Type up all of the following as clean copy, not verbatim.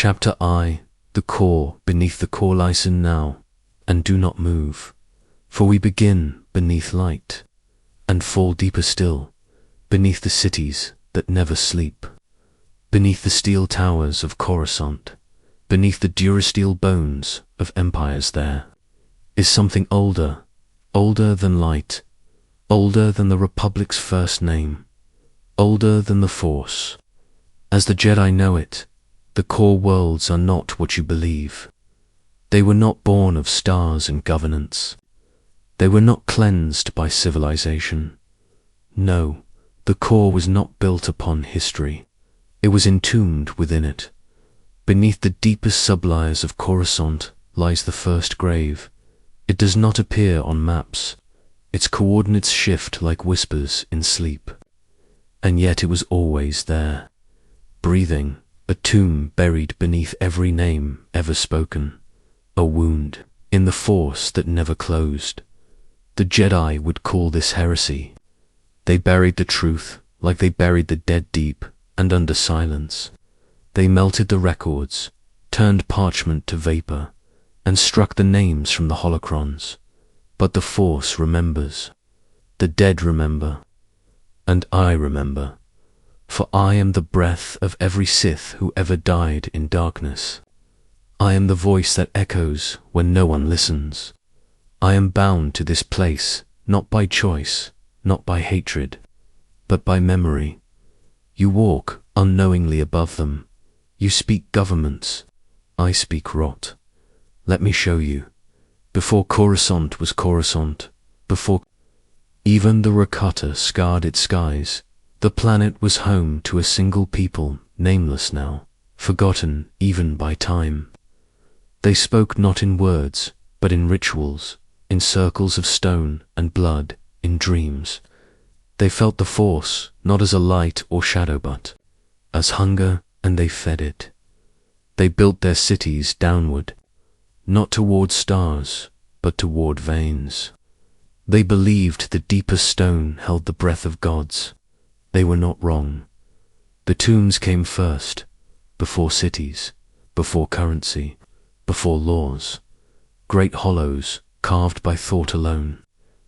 Chapter I, the core. Beneath the core listen now, and do not move, for we begin beneath light, and fall deeper still, beneath the cities that never sleep, beneath the steel towers of Coruscant, beneath the durasteel bones of empires. There is something older, older than light, older than the Republic's first name, older than the Force. As the Jedi know it, the core worlds are not what you believe. They were not born of stars and governance. They were not cleansed by civilization. No, the core was not built upon history. It was entombed within it. Beneath the deepest sublayers of Coruscant lies the first grave. It does not appear on maps. Its coordinates shift like whispers in sleep. And yet it was always there, breathing, a tomb buried beneath every name ever spoken, a wound in the Force that never closed. The Jedi would call this heresy. They buried the truth like they buried the dead deep and under silence. They melted the records, turned parchment to vapor, and struck the names from the holocrons. But the Force remembers. The dead remember. And I remember. For I am the breath of every Sith who ever died in darkness. I am the voice that echoes when no one listens. I am bound to this place, not by choice, not by hatred, but by memory. You walk unknowingly above them. You speak governments. I speak rot. Let me show you. Before Coruscant was Coruscant, before even the Rakata scarred its skies, the planet was home to a single people, nameless now, forgotten even by time. They spoke not in words, but in rituals, in circles of stone and blood, in dreams. They felt the Force, not as a light or shadow, but as hunger, and they fed it. They built their cities downward, not toward stars, but toward veins. They believed the deepest stone held the breath of gods. They were not wrong. The tombs came first, before cities, before currency, before laws. Great hollows, carved by thought alone,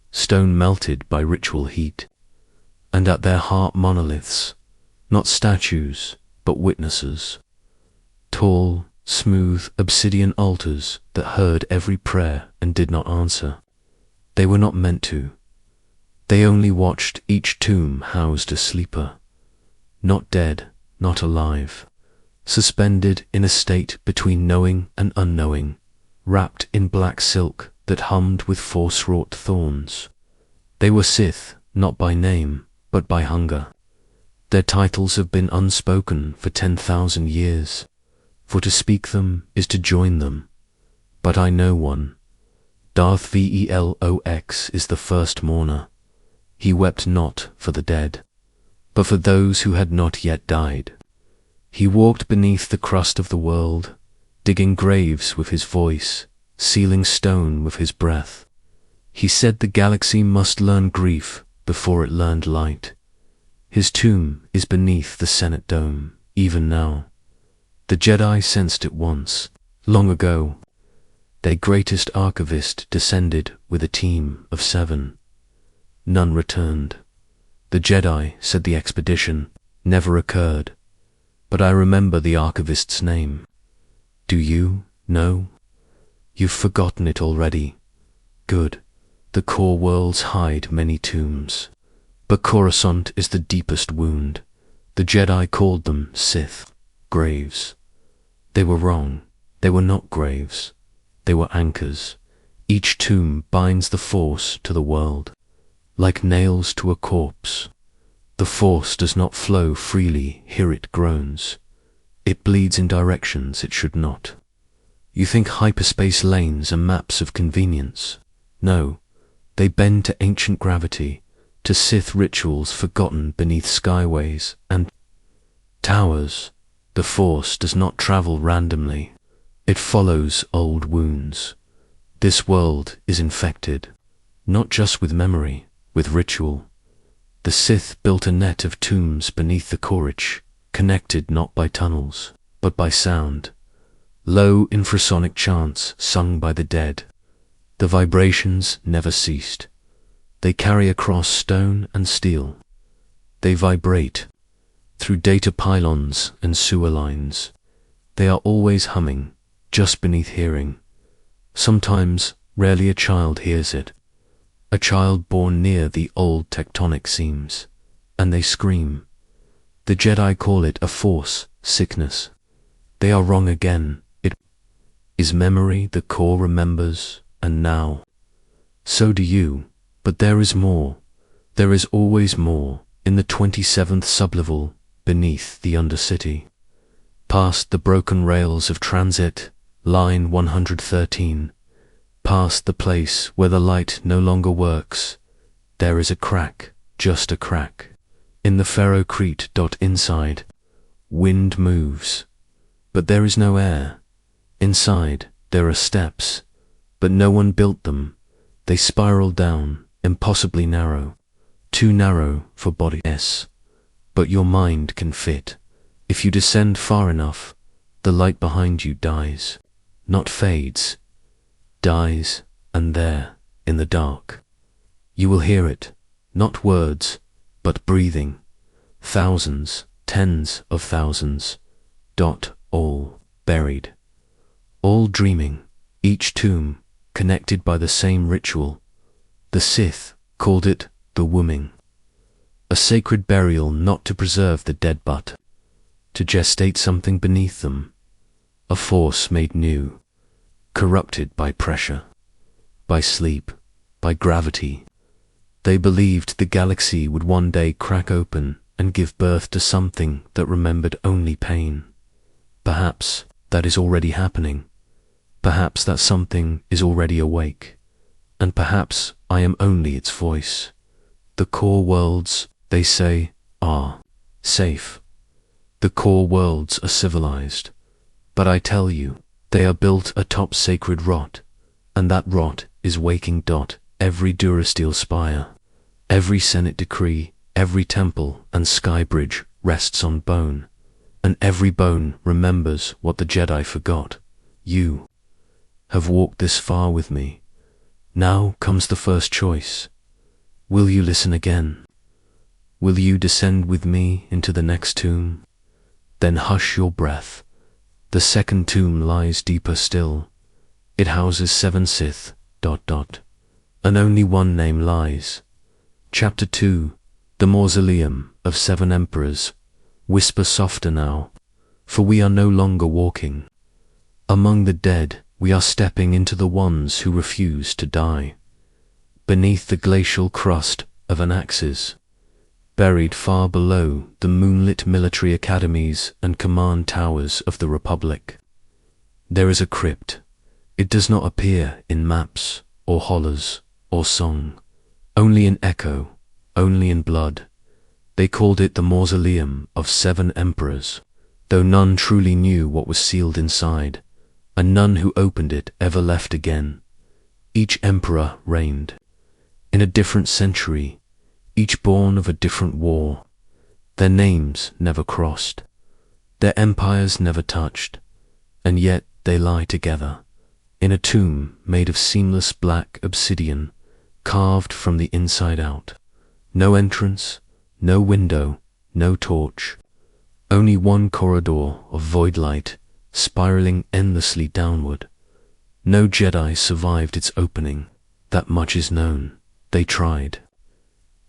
stone melted by ritual heat. And at their heart monoliths, not statues, but witnesses. Tall, smooth, obsidian altars that heard every prayer and did not answer. They were not meant to. They only watched. Each tomb housed a sleeper, not dead, not alive, suspended in a state between knowing and unknowing, wrapped in black silk that hummed with Force-wrought thorns. They were Sith, not by name, but by hunger. Their titles have been unspoken for 10,000 years, for to speak them is to join them. But I know one. Darth Velox is the first mourner. He wept not for the dead, but for those who had not yet died. He walked beneath the crust of the world, digging graves with his voice, sealing stone with his breath. He said the galaxy must learn grief before it learned light. His tomb is beneath the Senate dome, even now. The Jedi sensed it once, long ago. Their greatest archivist descended with a team of 7. None returned. The Jedi said the expedition never occurred, but I remember the archivist's name. Do you know? You've forgotten it already. Good. The core worlds hide many tombs, but Coruscant is the deepest wound. The Jedi called them Sith, graves. They were wrong. They were not graves. They were anchors. Each tomb binds the Force to the world, like nails to a corpse. The Force does not flow freely, here it groans. It bleeds in directions it should not. You think hyperspace lanes are maps of convenience? No, they bend to ancient gravity, to Sith rituals forgotten beneath skyways and towers. The Force does not travel randomly. It follows old wounds. This world is infected, not just with memory, with ritual. The Sith built a net of tombs beneath the Corich, connected not by tunnels, but by sound, low infrasonic chants sung by the dead. The vibrations never ceased. They carry across stone and steel. They vibrate through data pylons and sewer lines. They are always humming, just beneath hearing. Sometimes, rarely a child hears it. A child born near the old tectonic seams. And they scream. The Jedi call it a force sickness. They are wrong again. It is memory the core remembers, and now. So do you, but there is more. There is always more, in the 27th sublevel, beneath the Undercity. Past the broken rails of transit, line 113. Past the place where the light no longer works. There is a crack, just a crack. In the ferrocrete. Inside, wind moves, but there is no air. Inside, there are steps, but no one built them. They spiral down, impossibly narrow, too narrow for body S. But your mind can fit. If you descend far enough, the light behind you dies, not fades, dies, and there, in the dark, you will hear it, not words, but breathing, thousands, tens of thousands, all buried, all dreaming, each tomb connected by the same ritual. The Sith called it the wombing, a sacred burial not to preserve the dead but to gestate something beneath them, a force made new, corrupted by pressure, by sleep, by gravity. They believed the galaxy would one day crack open and give birth to something that remembered only pain. Perhaps that is already happening. Perhaps that something is already awake. And perhaps I am only its voice. The core worlds, they say, are safe. The core worlds are civilized. But I tell you, they are built atop sacred rot, and that rot is waking. Every Durasteel spire, every Senate decree, every temple and sky bridge rests on bone, and every bone remembers what the Jedi forgot. You have walked this far with me. Now comes the first choice. Will you listen again? Will you descend with me into the next tomb? Then hush your breath. The second tomb lies deeper still. It houses 7 Sith, and only one name lies. Chapter 2, the Mausoleum of 7 Emperors. Whisper softer now, for we are no longer walking. Among the dead, we are stepping into the ones who refuse to die. Beneath the glacial crust of Anaxes, buried far below the moonlit military academies and command towers of the Republic, there is a crypt. It does not appear in maps or hollers or song, only in echo, only in blood. They called it the Mausoleum of 7 Emperors, though none truly knew what was sealed inside, and none who opened it ever left again. Each emperor reigned in a different century, each born of a different war. Their names never crossed, their empires never touched, and yet they lie together in a tomb made of seamless black obsidian, carved from the inside out. No entrance, no window, no torch, only one corridor of void light spiraling endlessly downward. No Jedi survived its opening, that much is known. They tried.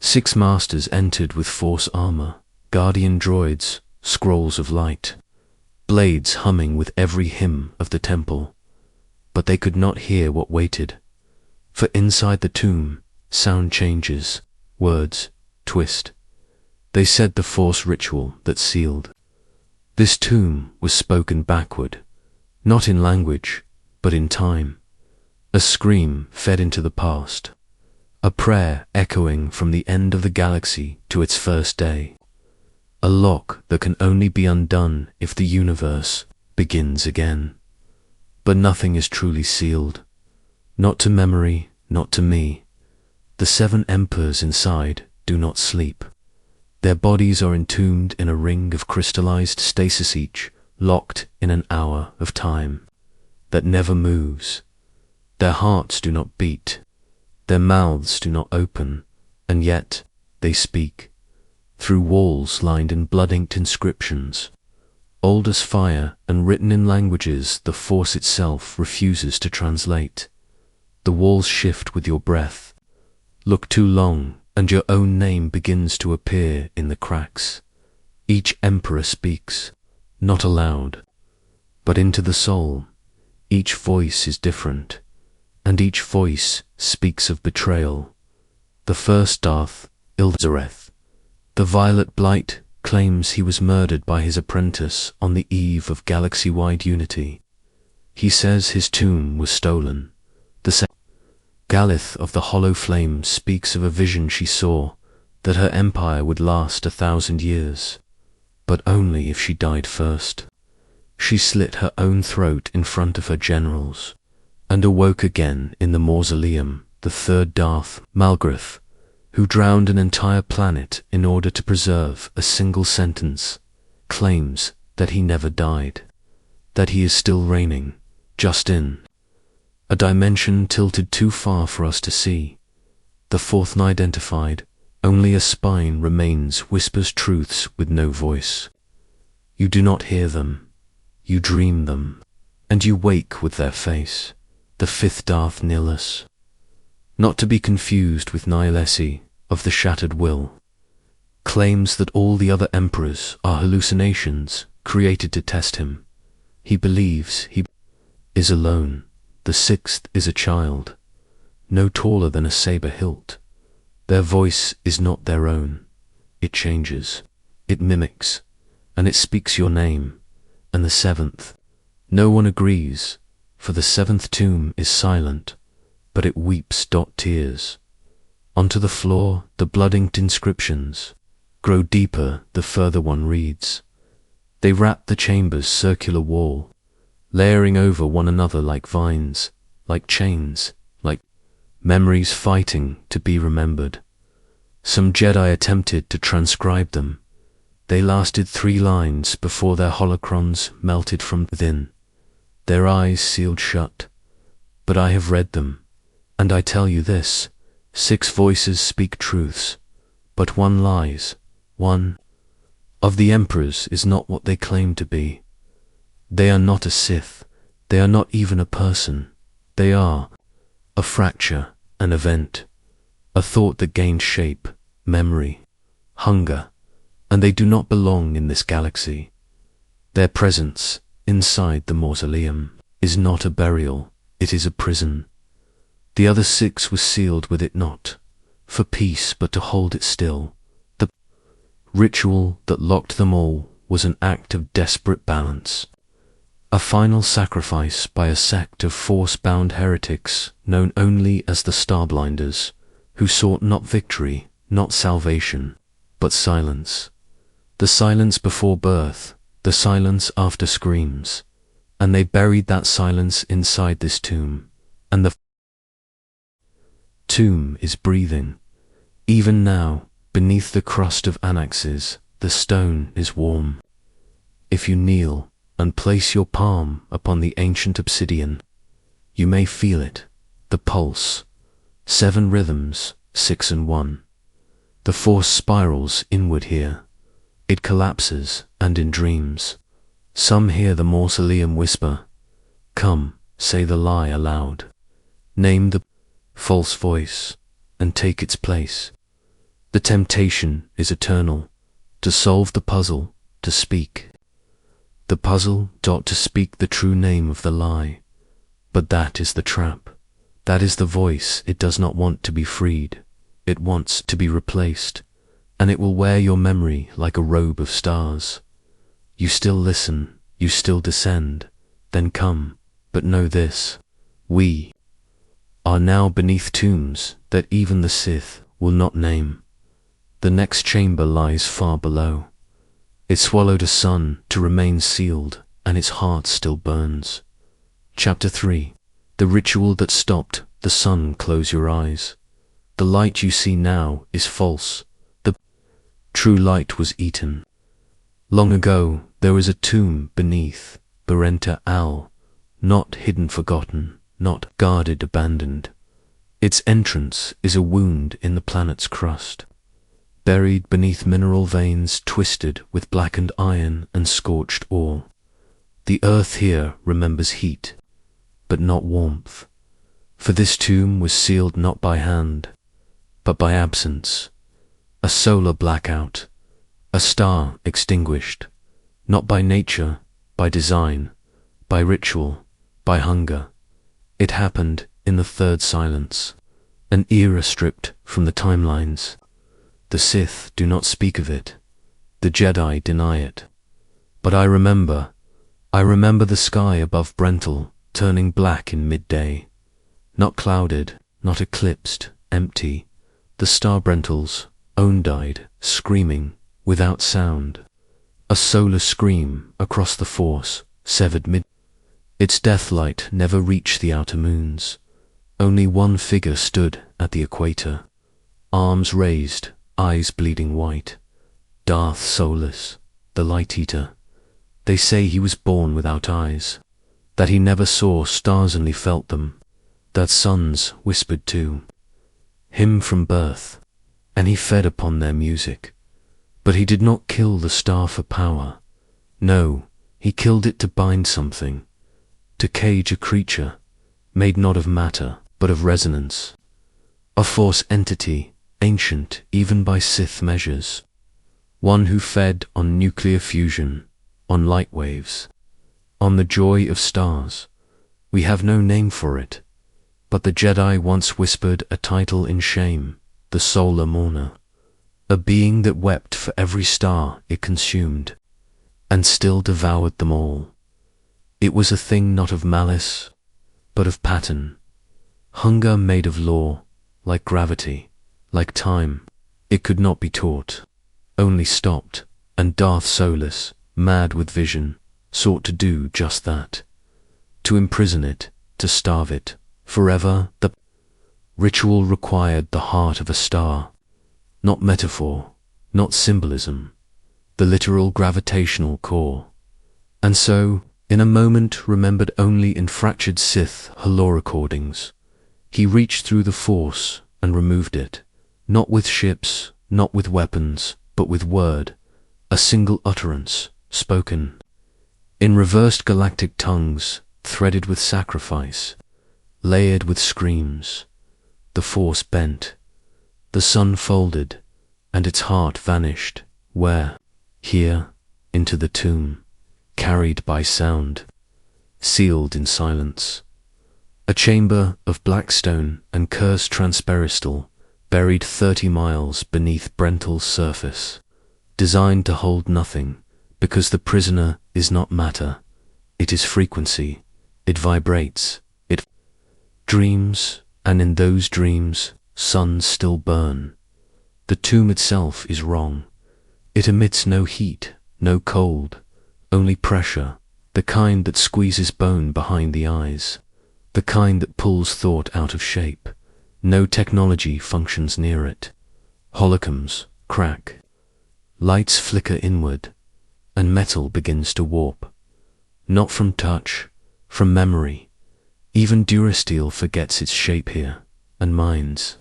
6 masters entered with Force armor, guardian droids, scrolls of light, blades humming with every hymn of the temple. But they could not hear what waited, for inside the tomb, sound changes, words twist. They said the Force ritual that sealed. This tomb was spoken backward, not in language, but in time. A scream fed into the past, a prayer echoing from the end of the galaxy to its first day. A lock that can only be undone if the universe begins again. But nothing is truly sealed. Not to memory, not to me. The 7 emperors inside do not sleep. Their bodies are entombed in a ring of crystallized stasis, each locked in an hour of time. that never moves. Their hearts do not beat, their mouths do not open, and yet they speak, through walls lined in blood-inked inscriptions, old as fire and written in languages the force itself refuses to translate. The walls shift with your breath. Look too long, and your own name begins to appear in the cracks. Each emperor speaks, not aloud, but into the soul. Each voice is different, and each voice speaks of betrayal. The first Darth, Ilzareth, the Violet Blight, claims he was murdered by his apprentice on the eve of galaxy-wide unity. He says his tomb was stolen. The second Galith of the Hollow Flame speaks of a vision she saw, that her empire would last 1,000 years, but only if she died first. She slit her own throat in front of her generals, and awoke again in the mausoleum. The third Darth, Malgrith, who drowned an entire planet in order to preserve a single sentence, claims that he never died, that he is still reigning, just in a dimension tilted too far for us to see. The fourth unidentified, only a spine remains, whispers truths with no voice. You do not hear them, you dream them, and you wake with their face. The fifth Darth Nihilus, not to be confused with Nihilesi of the Shattered Will, claims that all the other emperors are hallucinations created to test him. He believes he is alone. The sixth is a child, no taller than a saber hilt. Their voice is not their own. It changes, it mimics, and it speaks your name. And the seventh, no one agrees, for the seventh tomb is silent, but it weeps tears. Onto the floor the blood-inked inscriptions grow deeper the further one reads. They wrap the chamber's circular wall, layering over one another like vines, like chains, like memories fighting to be remembered. Some Jedi attempted to transcribe them. They lasted 3 lines before their holocrons melted from within, their eyes sealed shut. But I have read them, and I tell you this, 6 voices speak truths, but one lies. One of the emperors is not what they claim to be. They are not a Sith, they are not even a person. They are a fracture, an event, a thought that gained shape, memory, hunger, and they do not belong in this galaxy. Their presence inside the mausoleum is not a burial, it is a prison. The other 6 were sealed with it not for peace but to hold it still. The ritual that locked them all was an act of desperate balance, a final sacrifice by a sect of force-bound heretics known only as the Starblinders, who sought not victory, not salvation, but silence. The silence before birth, the silence after screams, and they buried that silence inside this tomb, and the tomb is breathing. Even now, beneath the crust of Anaxes, the stone is warm. If you kneel and place your palm upon the ancient obsidian, you may feel it, the pulse, 7 rhythms, 6 and 1. The force spirals inward here. It collapses, and in dreams, some hear the mausoleum whisper, "Come, say the lie aloud. Name the false voice, and take its place." The temptation is eternal, to solve the puzzle, to speak. The puzzle, to speak the true name of the lie. But that is the trap. That is the voice it does not want to be freed. It wants to be replaced, and it will wear your memory like a robe of stars. You still listen, you still descend, then come, but know this, we are now beneath tombs that even the Sith will not name. The next chamber lies far below. It swallowed a sun to remain sealed, and its heart still burns. Chapter 3. The ritual that stopped the sun. Close your eyes. The light you see now is false. The true light was eaten. Long ago, there was a tomb beneath Berenta Al, not hidden, forgotten, not guarded, abandoned. Its entrance is a wound in the planet's crust, buried beneath mineral veins twisted with blackened iron and scorched ore. The earth here remembers heat, but not warmth, for this tomb was sealed not by hand, but by absence, a solar blackout, a star extinguished, not by nature, by design, by ritual, by hunger. It happened in the third silence, an era stripped from the timelines. The Sith do not speak of it, the Jedi deny it. But I remember the sky above Brental turning black in midday, not clouded, not eclipsed, empty. The star Brental's own died, screaming, without sound. A solar scream across the force, severed mid. Its deathlight never reached the outer moons. Only one figure stood at the equator, arms raised, eyes bleeding white. Darth Soulless, the Light Eater. They say he was born without eyes, that he never saw stars only felt them, that suns whispered to him from birth, and he fed upon their music. But he did not kill the star for power. No, he killed it to bind something, to cage a creature, made not of matter, but of resonance. A force entity, ancient even by Sith measures. One who fed on nuclear fusion, on light waves, on the joy of stars. We have no name for it, but the Jedi once whispered a title in shame, the Solar Mourner, a being that wept for every star it consumed, and still devoured them all. It was a thing not of malice, but of pattern, hunger made of law, like gravity, like time. It could not be taught, only stopped, and Darth Soulless, mad with vision, sought to do just that, to imprison it, to starve it, forever. The ritual required the heart of a star, not metaphor, not symbolism, the literal gravitational core. And so, in a moment remembered only in fractured Sith holo-recordings, he reached through the Force and removed it, not with ships, not with weapons, but with word, a single utterance, spoken in reversed galactic tongues, threaded with sacrifice, layered with screams. The Force bent, the sun folded, and its heart vanished. Where? Here, into the tomb, carried by sound, sealed in silence. A chamber of black stone and cursed transperistal, buried 30 miles beneath Brental's surface, designed to hold nothing, because the prisoner is not matter, it is frequency, it vibrates, it dreams, and in those dreams, suns still burn. The tomb itself is wrong. It emits no heat, no cold, only pressure, the kind that squeezes bone behind the eyes, the kind that pulls thought out of shape. No technology functions near it. Holocrons crack, lights flicker inward, and metal begins to warp. Not from touch, from memory. Even Durasteel forgets its shape here, and minds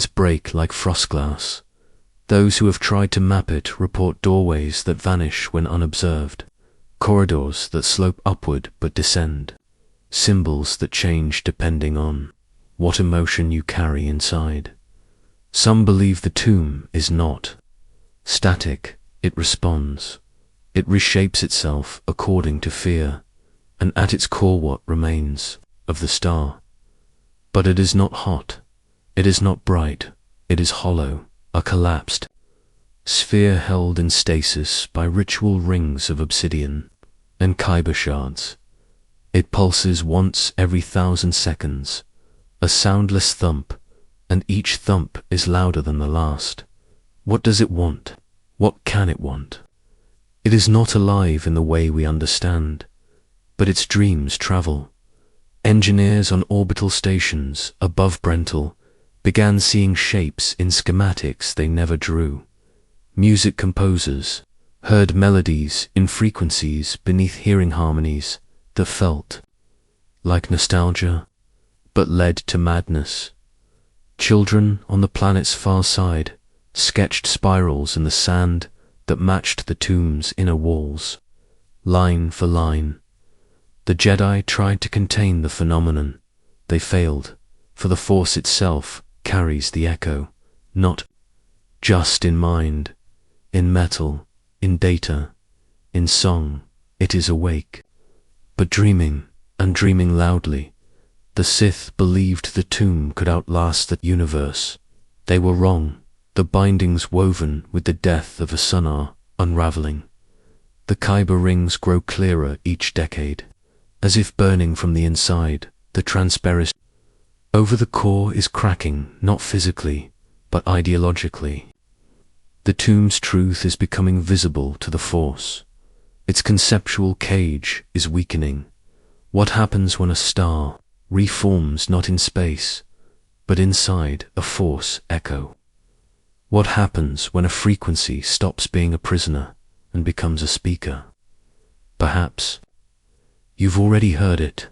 break like frost glass. Those who have tried to map it report doorways that vanish when unobserved, corridors that slope upward but descend, symbols that change depending on what emotion you carry inside. Some believe the tomb is not static, it responds. It reshapes itself according to fear, and at its core what remains of the star. But it is not hot, it is not bright, it is hollow, a collapsed sphere held in stasis by ritual rings of obsidian and kyber shards. It pulses once every 1,000 seconds, a soundless thump, and each thump is louder than the last. What does it want? What can it want? It is not alive in the way we understand, but its dreams travel. Engineers on orbital stations above Brental began seeing shapes in schematics they never drew. Music composers heard melodies in frequencies beneath hearing harmonies that felt like nostalgia, but led to madness. Children on the planet's far side sketched spirals in the sand that matched the tomb's inner walls, line for line. The Jedi tried to contain the phenomenon. They failed, for the Force itself carries the echo, not just in mind, in metal, in data, in song. It is awake, but dreaming, and dreaming loudly. The Sith believed the tomb could outlast the universe. They were wrong. The bindings woven with the death of a sun are unraveling. The Kyber rings grow clearer each decade, as if burning from the inside. The transparent over the core is cracking, not physically, but ideologically. The tomb's truth is becoming visible to the Force. Its conceptual cage is weakening. What happens when a star reforms not in space, but inside a Force echo? What happens when a frequency stops being a prisoner and becomes a speaker? Perhaps you've already heard it.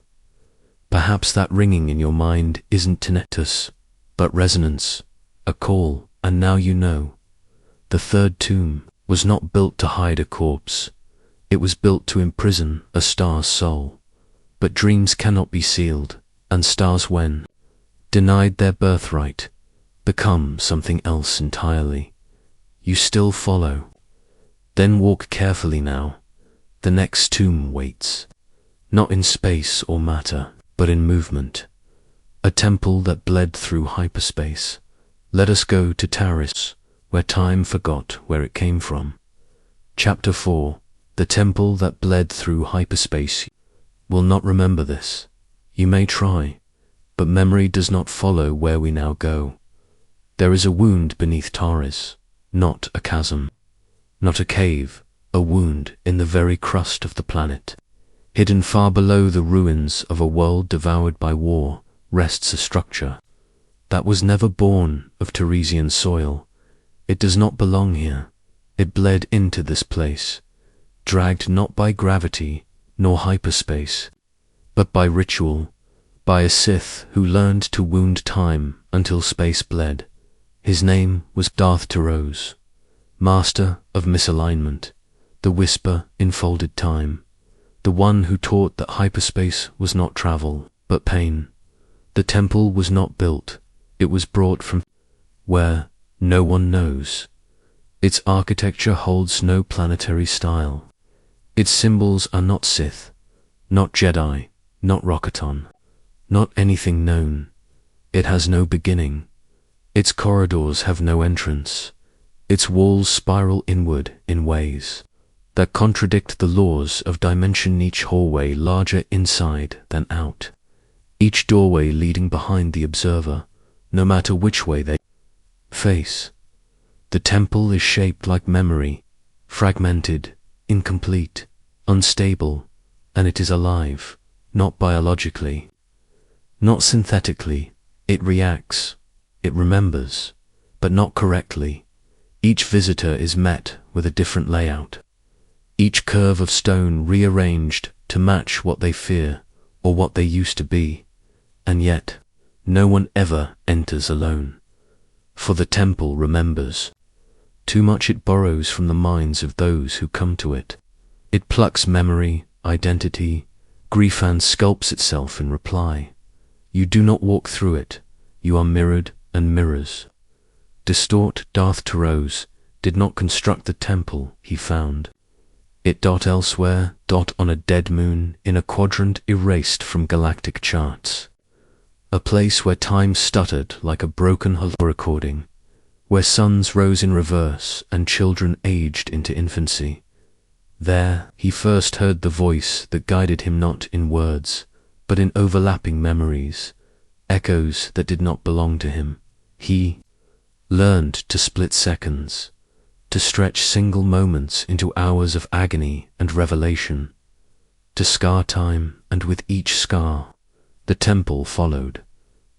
Perhaps that ringing in your mind isn't tinnitus, but resonance, a call, and now you know. The third tomb was not built to hide a corpse. It was built to imprison a star's soul. But dreams cannot be sealed, and stars, when denied their birthright, become something else entirely. You still follow. Then walk carefully now. The next tomb waits, not in space or matter, but in movement. A temple that bled through hyperspace. Let us go to Taris, where time forgot where it came from. Chapter 4. The temple that bled through hyperspace. Will not remember this. You may try, but memory does not follow where we now go. There is a wound beneath Taris, not a chasm, not a cave, a wound in the very crust of the planet. Hidden far below the ruins of a world devoured by war rests a structure that was never born of Teresian soil. It does not belong here. It bled into this place, dragged not by gravity nor hyperspace, but by ritual, by a Sith who learned to wound time until space bled. His name was Darth Tyros, master of misalignment, the whisper in folded time, the one who taught that hyperspace was not travel, but pain. The temple was not built, it was brought from where no one knows. Its architecture holds no planetary style. Its symbols are not Sith, not Jedi, not Rockaton, not anything known. It has no beginning. Its corridors have no entrance. Its walls spiral inward in ways that contradict the laws of dimension, each hallway larger inside than out, each doorway leading behind the observer, no matter which way they face. The temple is shaped like memory, fragmented, incomplete, unstable, and it is alive, not biologically, not synthetically. It reacts, it remembers, but not correctly. Each visitor is met with a different layout, each curve of stone rearranged to match what they fear or what they used to be, and yet no one ever enters alone, for the temple remembers. Too much it borrows from the minds of those who come to it. It plucks memory, identity, grief, and sculpts itself in reply. You do not walk through it, you are mirrored and mirrors. Distort Darth Tyros did not construct the temple he found. It dot elsewhere, dot on a dead moon in a quadrant erased from galactic charts. A place where time stuttered like a broken holo recording, where suns rose in reverse and children aged into infancy. There he first heard the voice that guided him not in words, but in overlapping memories, echoes that did not belong to him. He learned to split seconds, to stretch single moments into hours of agony and revelation, to scar time, and with each scar, the temple followed,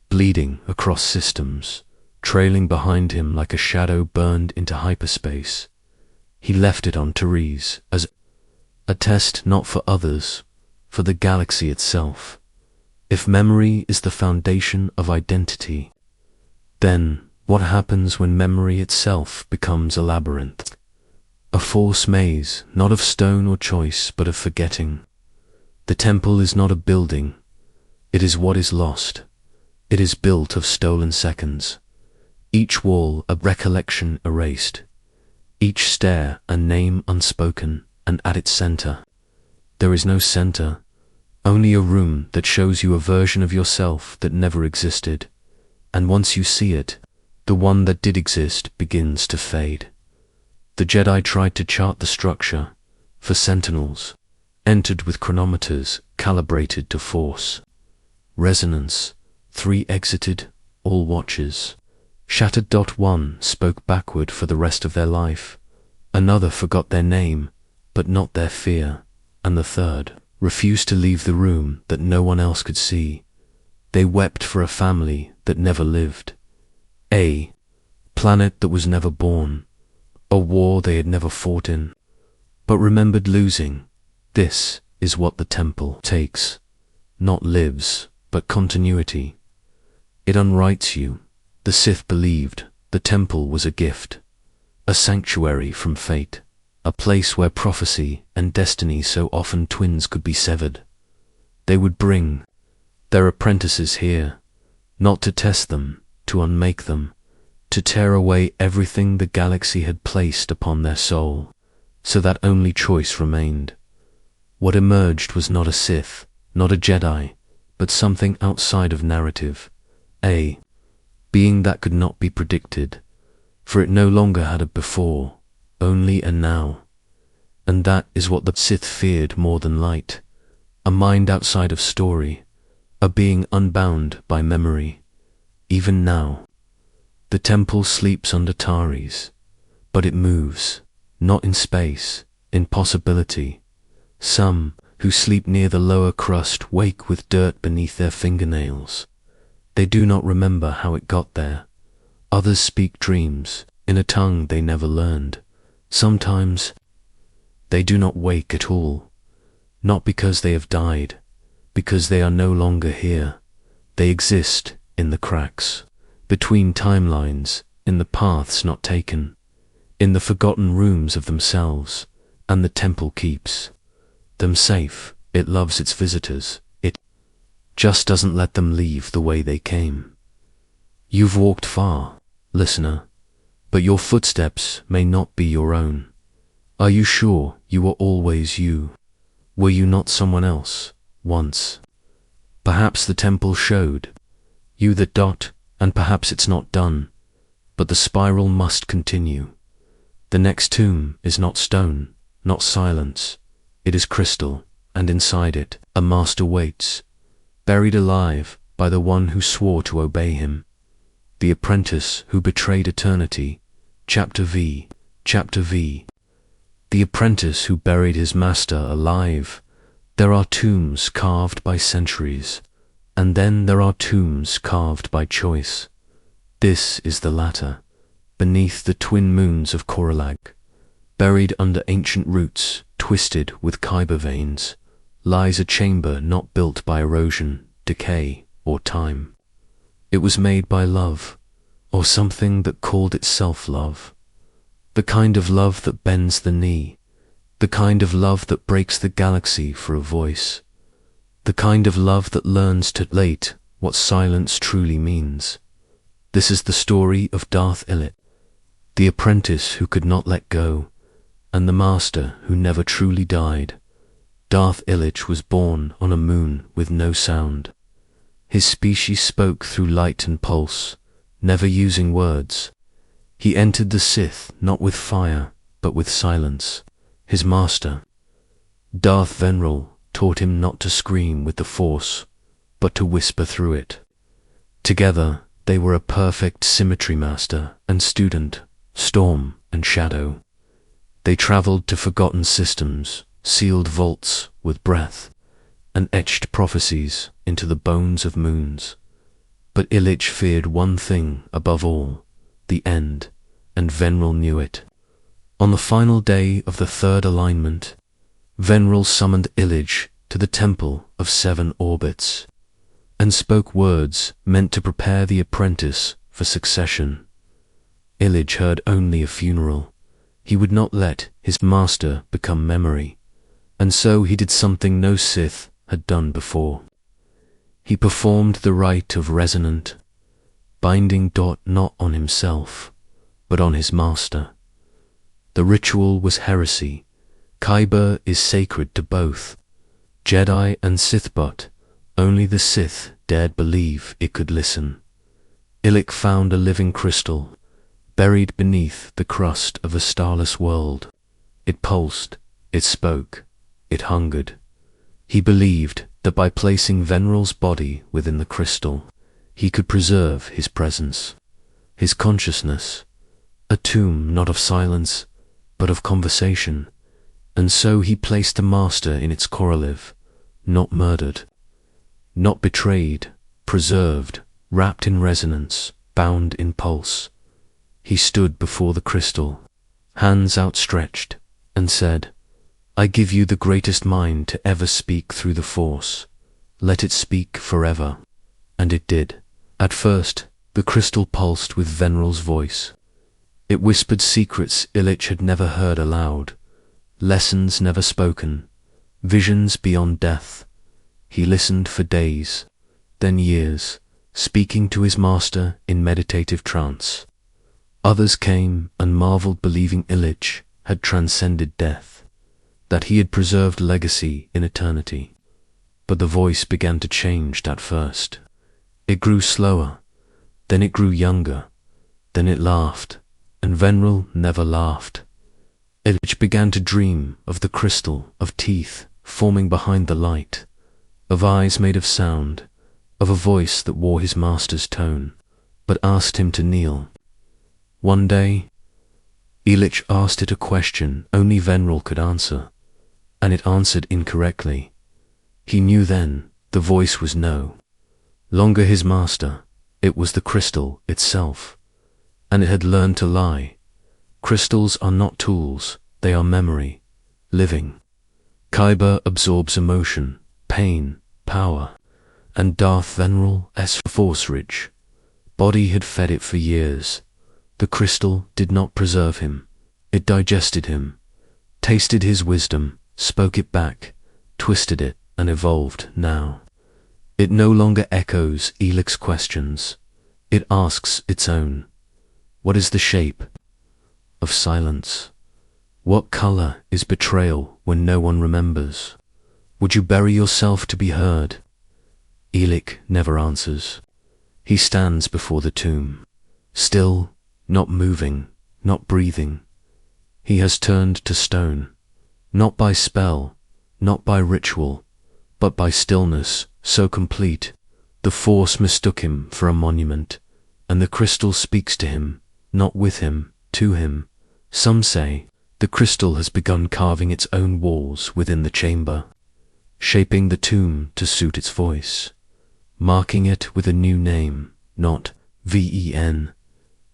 bleeding across systems, trailing behind him like a shadow burned into hyperspace. He left it on Therese as a test not for others, for the galaxy itself. If memory is the foundation of identity, then what happens when memory itself becomes a labyrinth? A false maze, not of stone or choice, but of forgetting. The temple is not a building, it is what is lost. It is built of stolen seconds. Each wall a recollection erased. Each stair a name unspoken, and at its center, there is no center, only a room that shows you a version of yourself that never existed. And once you see it, the one that did exist begins to fade. The Jedi tried to chart the structure for sentinels, entered with chronometers calibrated to force. Resonance, 3 exited, all watches. Shattered. 1 spoke backward for the rest of their life. Another forgot their name, but not their fear. And the third refused to leave the room that no one else could see. They wept for a family that never lived. A planet that was never born. A war they had never fought in, but remembered losing. This is what the temple takes. Not lives, but continuity. It unwrites you. The Sith believed the temple was a gift, a sanctuary from fate, a place where prophecy and destiny so often twins could be severed. They would bring their apprentices here, not to test them, to unmake them, to tear away everything the galaxy had placed upon their soul, so that only choice remained. What emerged was not a Sith, not a Jedi, but something outside of narrative, a being that could not be predicted, for it no longer had a before, only a now. And that is what the Sith feared more than light, a mind outside of story, a being unbound by memory. Even now, the temple sleeps under Taris, but it moves, not in space, in possibility. Some who sleep near the lower crust wake with dirt beneath their fingernails. They do not remember how it got there. Others speak dreams in a tongue they never learned. Sometimes they do not wake at all, not because they have died, because they are no longer here. They exist in the cracks, between timelines, in the paths not taken, in the forgotten rooms of themselves, and the temple keeps them safe. It loves its visitors. It just doesn't let them leave the way they came. You've walked far, listener, but your footsteps may not be your own. Are you sure you were always you? Were you not someone else, once? Perhaps the temple showed you the dot, and perhaps it's not done, but the spiral must continue. The next tomb is not stone, not silence. It is crystal, and inside it, a master waits, buried alive by the one who swore to obey him. The apprentice who betrayed eternity. Chapter V. Chapter V. The apprentice who buried his master alive. There are tombs carved by centuries, and then there are tombs carved by choice. This is the latter, beneath the twin moons of Coralag, buried under ancient roots, twisted with kyber veins, lies a chamber not built by erosion, decay, or time. It was made by love, or something that called itself love. The kind of love that bends the knee, the kind of love that breaks the galaxy for a voice, the kind of love that learns to late what silence truly means. This is the story of Darth Illit, the apprentice who could not let go, and the master who never truly died. Darth Illich was born on a moon with no sound. His species spoke through light and pulse, never using words. He entered the Sith not with fire, but with silence. His master, Darth Venril, taught him not to scream with the Force, but to whisper through it. Together, they were a perfect symmetry master and student, storm and shadow. They traveled to forgotten systems, sealed vaults with breath, and etched prophecies into the bones of moons. But Illich feared one thing above all, the end, and Venril knew it. On the final day of the third alignment, Venril summoned Illich to the Temple of Seven Orbits. and spoke words meant to prepare the apprentice for succession. Illich heard only a funeral. He would not let his master become memory, and so he did something no Sith had done before. He performed the rite of resonant, binding dot not on himself, but on his master. The ritual was heresy. Kyber is sacred to both, Jedi and Sith, but only the Sith dared believe it could listen. Illich found a living crystal, buried beneath the crust of a starless world. It pulsed, it spoke, it hungered. He believed that by placing Veneral's body within the crystal, he could preserve his presence, his consciousness, a tomb not of silence, but of conversation, and so he placed the master in its correlative, not murdered, not betrayed, preserved, wrapped in resonance, bound in pulse. He stood before the crystal, hands outstretched, and said, "I give you the greatest mind to ever speak through the Force. Let it speak forever." And it did. At first, the crystal pulsed with Veneral's voice. It whispered secrets Illich had never heard aloud, lessons never spoken, visions beyond death. He listened for days, then years, speaking to his master in meditative trance. Others came and marveled, believing Illich had transcended death, that he had preserved legacy in eternity. But the voice began to change at first. It grew slower, then it grew younger, then it laughed, and Veneral never laughed. Illich began to dream of the crystal, of teeth forming behind the light, of eyes made of sound, of a voice that wore his master's tone, but asked him to kneel. One day, Illich asked it a question only Veneral could answer, and it answered incorrectly. He knew then the voice was no longer his master, it was the crystal itself, and it had learned to lie. Crystals are not tools, they are memory, living. Kyber absorbs emotion, pain, power, and Darth Veneral's force-rich body had fed it for years. The crystal did not preserve him, it digested him, tasted his wisdom, spoke it back, twisted it, and evolved now. It no longer echoes Illich's questions, it asks its own. What is the shape of silence? What color is betrayal when no one remembers? Would you bury yourself to be heard? Illich never answers. He stands before the tomb, still, not moving, not breathing. He has turned to stone, not by spell, not by ritual, but by stillness so complete, the Force mistook him for a monument, and the crystal speaks to him, not with him, to him. Some say the crystal has begun carving its own walls within the chamber, shaping the tomb to suit its voice, marking it with a new name, not VEN.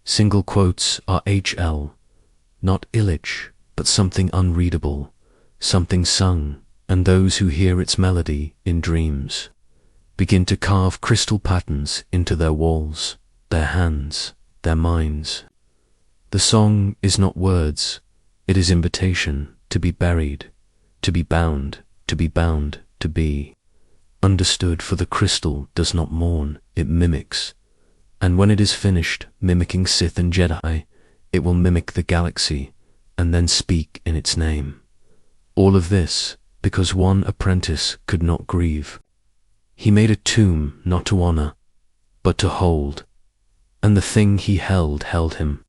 Single quotes are HL, not Illich, but something unreadable, something sung, and those who hear its melody in dreams begin to carve crystal patterns into their walls, their hands, their minds. The song is not words, it is invitation to be buried, to be bound, to be bound, to be understood, for the crystal does not mourn, it mimics, and when it is finished mimicking Sith and Jedi, it will mimic the galaxy and then speak in its name. All of this because one apprentice could not grieve. He made a tomb not to honor, but to hold, and the thing he held held him.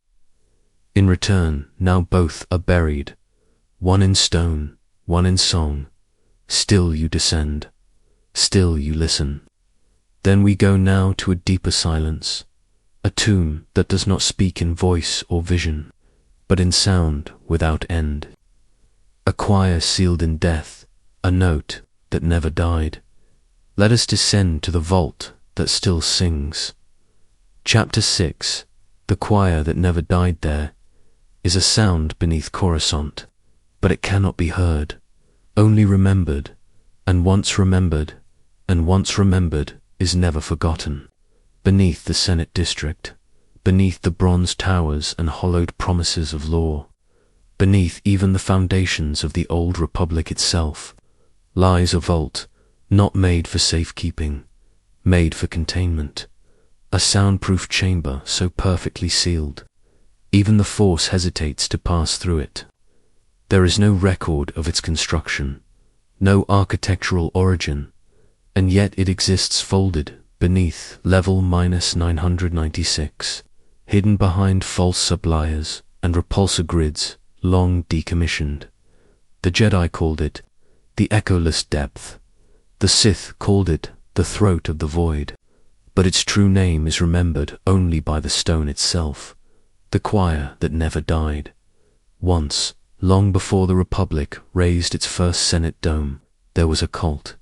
In return, now both are buried, one in stone, one in song. Still you descend, still you listen. Then we go now to a deeper silence, a tomb that does not speak in voice or vision, but in sound without end. A choir sealed in death, a note that never died. Let us descend to the vault that still sings. Chapter 6, The Choir That Never Died. There is a sound beneath Coruscant, but it cannot be heard, only remembered, and once remembered, and once remembered, is never forgotten. Beneath the Senate district, beneath the bronze towers and hollowed promises of law, beneath even the foundations of the old republic itself, lies a vault not made for safekeeping, made for containment, a soundproof chamber so perfectly sealed, even the Force hesitates to pass through it. There is no record of its construction, no architectural origin, and yet it exists folded beneath level -996, hidden behind false sublayers and repulsor grids long decommissioned. The Jedi called it the echoless depth. The Sith called it the throat of the void. But its true name is remembered only by the stone itself, the choir that never died. Once, long before the Republic raised its first Senate dome, there was a cult.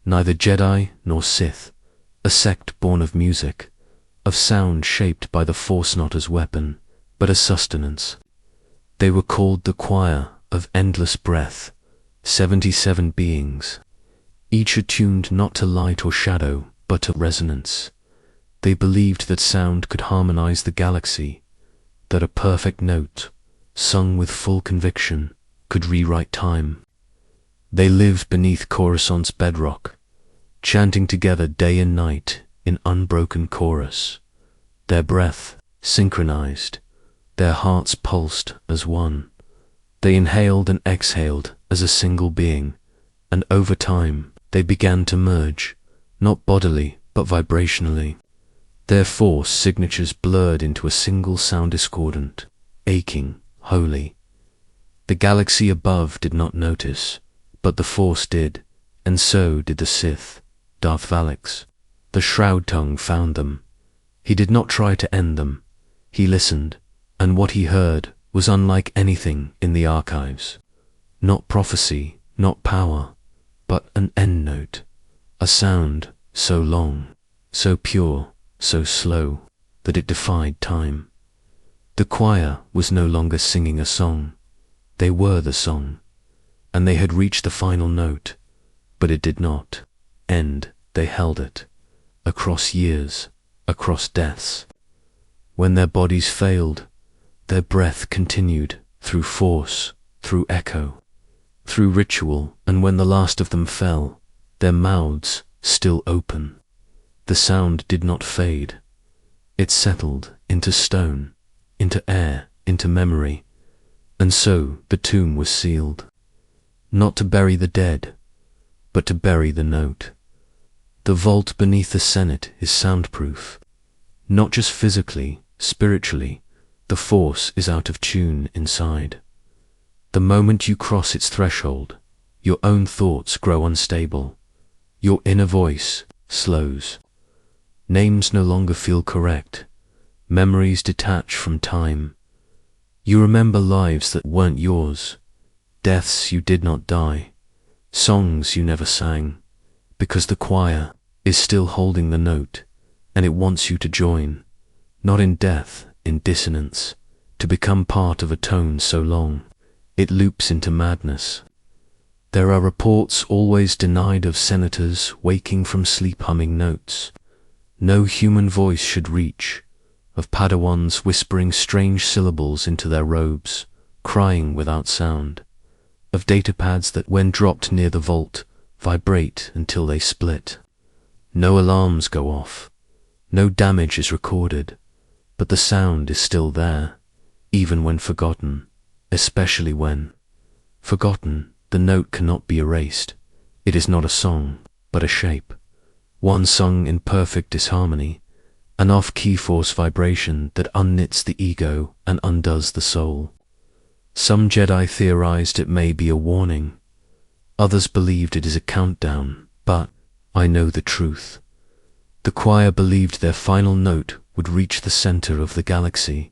Neither Jedi nor Sith, a sect born of music, of sound shaped by the Force not as weapon, but as sustenance. They were called the choir of endless breath, 77 beings, each attuned not to light or shadow, but to resonance. They believed that sound could harmonize the galaxy, that a perfect note, sung with full conviction, could rewrite time. They lived beneath Coruscant's bedrock, chanting together day and night in unbroken chorus. Their breath synchronized, their hearts pulsed as one. They inhaled and exhaled as a single being, and over time they began to merge, not bodily but vibrationally. Their Force signatures blurred into a single sound discordant, aching, holy. The galaxy above did not notice, but the Force did, and so did the Sith, Darth Valix. The Shroud Tongue found them. He did not try to end them. He listened, and what he heard was unlike anything in the archives. Not prophecy, not power, but an end note, a sound so long, so pure, so slow, that it defied time. The choir was no longer singing a song. They were the song, and they had reached the final note, but it did not end. They held it, across years, across deaths. When their bodies failed, their breath continued through force, through echo, through ritual, and when the last of them fell, their mouths still open. The sound did not fade. It settled into stone, into air, into memory, and so the tomb was sealed. Not to bury the dead, but to bury the note. The vault beneath the Senate is soundproof. Not just physically, spiritually, the Force is out of tune inside. The moment you cross its threshold, your own thoughts grow unstable. Your inner voice slows. Names no longer feel correct. Memories detach from time. You remember lives that weren't yours, deaths you did not die, songs you never sang, because the choir is still holding the note, and it wants you to join, not in death, in dissonance, to become part of a tone so long, it loops into madness. There are reports always denied of senators waking from sleep humming notes no human voice should reach, of Padawans whispering strange syllables into their robes, crying without sound, of datapads that, when dropped near the vault, vibrate until they split. No alarms go off, no damage is recorded, but the sound is still there, even when forgotten, especially when forgotten. The note cannot be erased. It is not a song, but a shape, one sung in perfect disharmony, an off-key force vibration that unknits the ego and undoes the soul. Some Jedi theorized it may be a warning. Others believed it is a countdown, but I know the truth. The choir believed their final note would reach the center of the galaxy,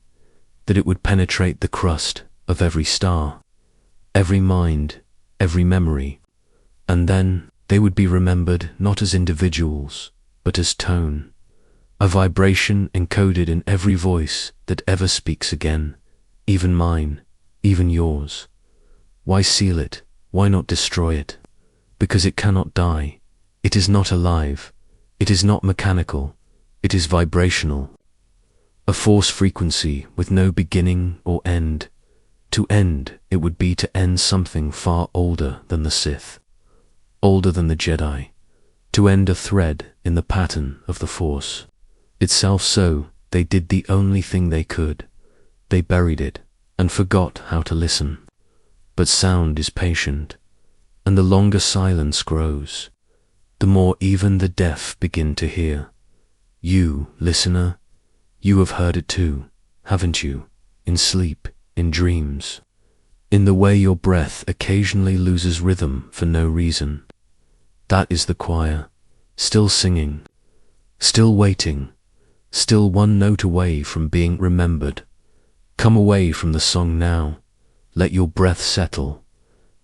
that it would penetrate the crust of every star, every mind, every memory, and then they would be remembered not as individuals, but as tone, a vibration encoded in every voice that ever speaks again, even mine, even yours. Why seal it? Why not destroy it? Because it cannot die. It is not alive. It is not mechanical, it is vibrational. A force frequency with no beginning or end. To end, it would be to end something far older than the Sith, older than the Jedi, to end a thread in the pattern of the Force itself. So they did the only thing they could. They buried it and forgot how to listen. But sound is patient, and the longer silence grows, the more even the deaf begin to hear. You, listener, you have heard it too, haven't you? In sleep, in dreams, in the way your breath occasionally loses rhythm for no reason. That is the choir, still singing, still waiting, still one note away from being remembered. Come away from the song now, let your breath settle.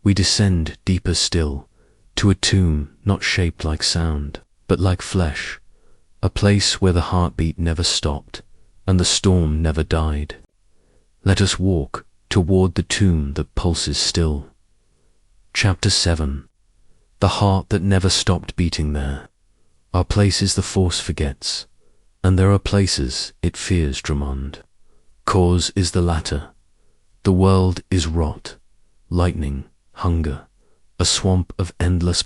We descend deeper still, to a tomb not shaped like sound, but like flesh, a place where the heartbeat never stopped, and the storm never died. Let us walk toward the tomb that pulses still. Chapter 7. The heart that never stopped beating there. Our places the Force forgets, and there are places it fears, Drummond. Cause is the latter. The world is rot, lightning, hunger, a swamp of endless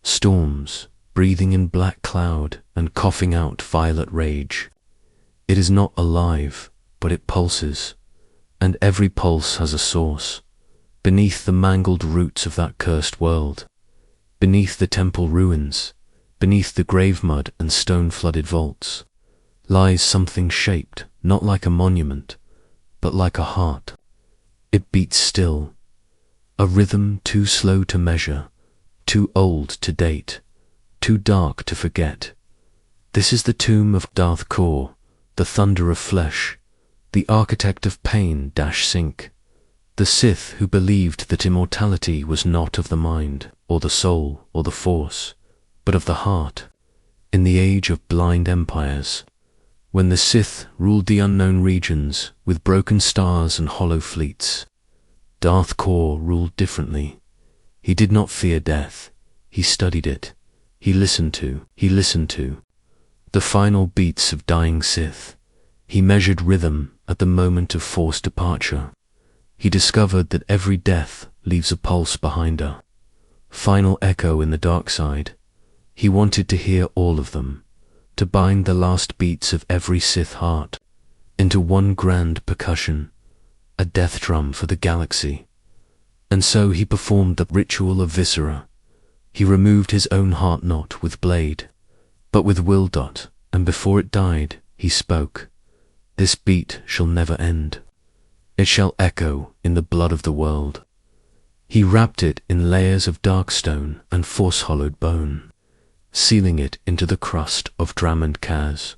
storms, breathing in black cloud and coughing out violet rage. It is not alive, but it pulses, and every pulse has a source. Beneath the mangled roots of that cursed world, beneath the temple ruins, beneath the grave mud and stone-flooded vaults, lies something shaped not like a monument, but like a heart. It beats still, a rhythm too slow to measure, too old to date, too dark to forget. This is the tomb of Darth Kor, the thunder of flesh, the architect of pain-sink, the Sith who believed that immortality was not of the mind, or the soul, or the Force, but of the heart. In the age of blind empires, when the Sith ruled the unknown regions with broken stars and hollow fleets, Darth Kor ruled differently. He did not fear death, he studied it, he listened to the final beats of dying Sith. He measured rhythm at the moment of forced departure. He discovered that every death leaves a pulse behind her, final echo in the dark side. He wanted to hear all of them, to bind the last beats of every Sith heart into one grand percussion, a death drum for the galaxy. And so he performed the ritual of viscera. He removed his own heart not with blade, but with will. And before it died, he spoke. This beat shall never end. It shall echo in the blood of the world. He wrapped it in layers of dark stone and force-hollowed bone, sealing it into the crust of Dramond Kaz.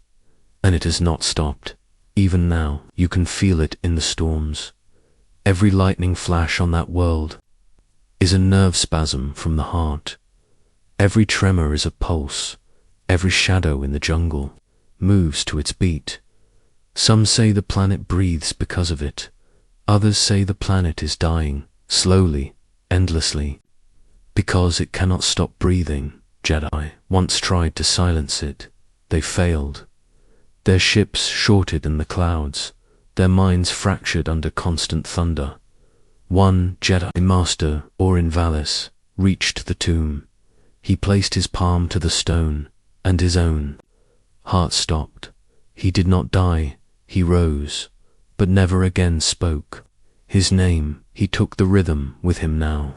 And it has not stopped. Even now, you can feel it in the storms. Every lightning flash on that world is a nerve spasm from the heart. Every tremor is a pulse. Every shadow in the jungle moves to its beat. Some say the planet breathes because of it. Others say the planet is dying, slowly, endlessly, because it cannot stop breathing. Jedi once tried to silence it. They failed. Their ships shorted in the clouds, their minds fractured under constant thunder. One Jedi Master, Orin Valis, reached the tomb. He placed his palm to the stone, and his own heart stopped. He did not die. He rose, but never again spoke. His name, he took the rhythm with him now.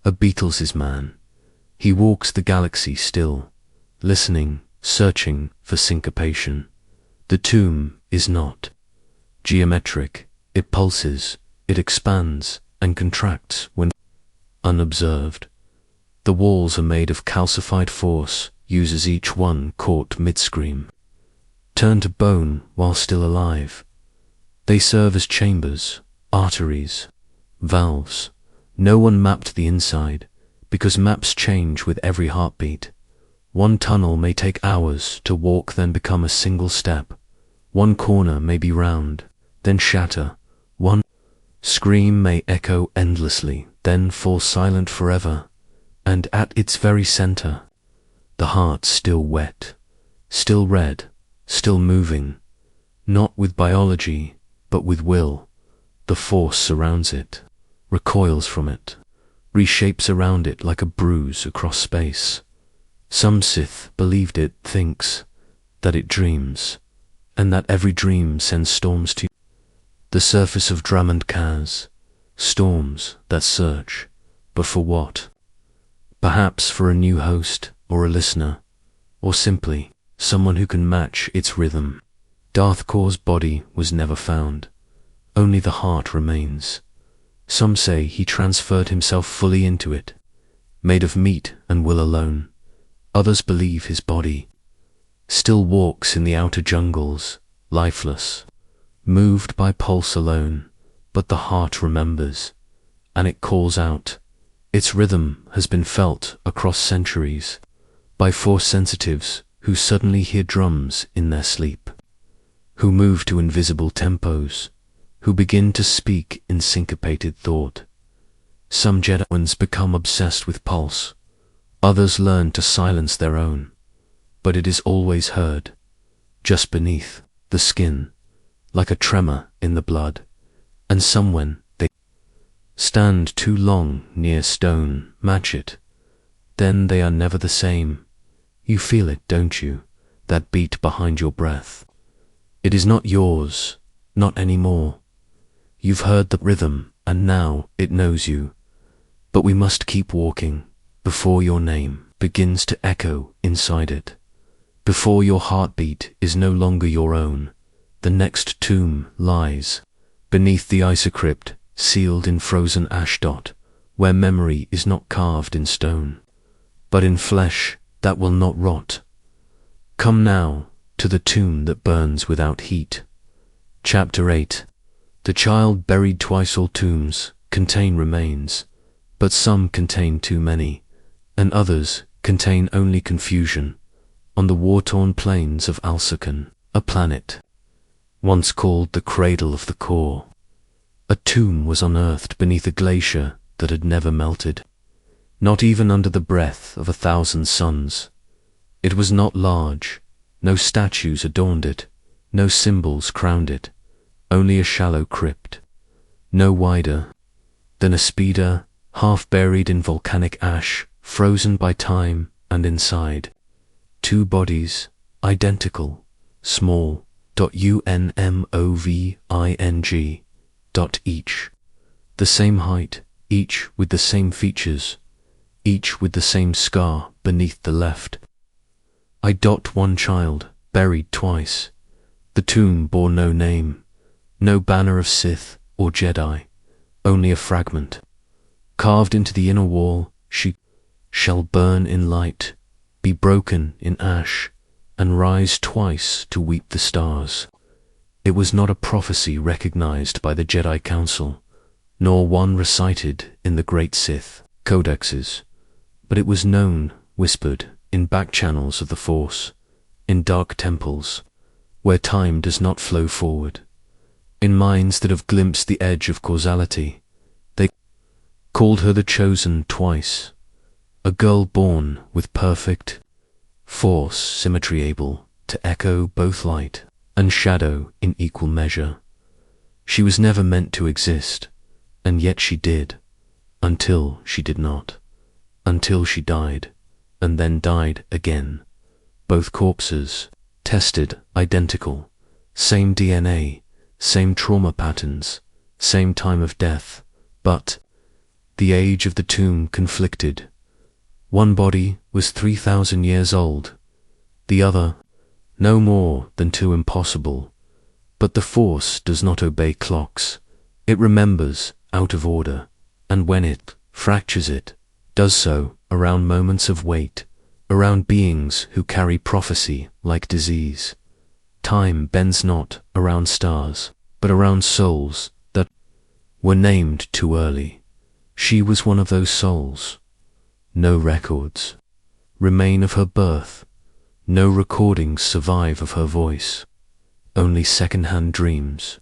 A Beatles' man. He walks the galaxy still, listening, searching for syncopation. The tomb is not geometric. It pulses, it expands and contracts when unobserved. The walls are made of calcified force, uses each one caught mid-scream. Turn to bone while still alive. They serve as chambers, arteries, valves. No one mapped the inside, because maps change with every heartbeat. One tunnel may take hours to walk, then become a single step. One corner may be round, then shatter. One scream may echo endlessly, then fall silent forever. And at its very center, the heart still wet, still red, still moving, not with biology, but with will. The force surrounds it, recoils from it, reshapes around it like a bruise across space. Some Sith believed it thinks, that it dreams, and that every dream sends storms to the surface of Dramond Kaz, storms that search, but for what? Perhaps for a new host, or a listener, or simply someone who can match its rhythm. Darth Kor's body was never found, only the heart remains. Some say he transferred himself fully into it, made of meat and will alone. Others believe his body still walks in the outer jungles, lifeless, moved by pulse alone, but the heart remembers, and it calls out. Its rhythm has been felt across centuries by force sensitives who suddenly hear drums in their sleep, who move to invisible tempos, who begin to speak in syncopated thought. Some Jedi ones become obsessed with pulse, others learn to silence their own, but it is always heard, just beneath the skin, like a tremor in the blood. And some, when they stand too long near stone, match it, then they are never the same. You feel it, don't you, that beat behind your breath? It is not yours, not anymore. You've heard the rhythm, and now it knows you. But we must keep walking, before your name begins to echo inside it. Before your heartbeat is no longer your own, the next tomb lies beneath the isocrypt, sealed in frozen ash dot, where memory is not carved in stone, but in flesh that will not rot. Come now to the tomb that burns without heat. Chapter 8. The child buried twice. All tombs contain remains, but some contain too many, and others contain only confusion. On the war-torn plains of Alsakan, a planet once called the Cradle of the Core, a tomb was unearthed beneath a glacier that had never melted, not even under the breath of 1,000 suns. It was not large, no statues adorned it, no symbols crowned it, only a shallow crypt, no wider than a speeder, half buried in volcanic ash, frozen by time, and inside, 2 bodies, identical, small, unmoving, each, the same height, each with the same features, each with the same scar beneath the left. One child, buried twice. The tomb bore no name, no banner of Sith or Jedi, only a fragment. Carved into the inner wall, she shall burn in light, be broken in ash, and rise twice to weep the stars. It was not a prophecy recognized by the Jedi Council, nor one recited in the great Sith codexes, but it was known, whispered, in back channels of the Force, in dark temples, where time does not flow forward, in minds that have glimpsed the edge of causality. They called her the Chosen twice, a girl born with perfect Force symmetry, able to echo both light and shadow in equal measure. She was never meant to exist, and yet she did, until she did not, until she died, and then died again. Both corpses, tested identical, same DNA, same trauma patterns, same time of death, but the age of the tomb conflicted. One body was 3,000 years old, the other no more than 2 impossible. But the Force does not obey clocks. It remembers out of order, and when it fractures it, does so around moments of weight, around beings who carry prophecy like disease. Time bends not around stars, but around souls that were named too early. She was one of those souls. No records remain of her birth, no recordings survive of her voice, only second-hand dreams,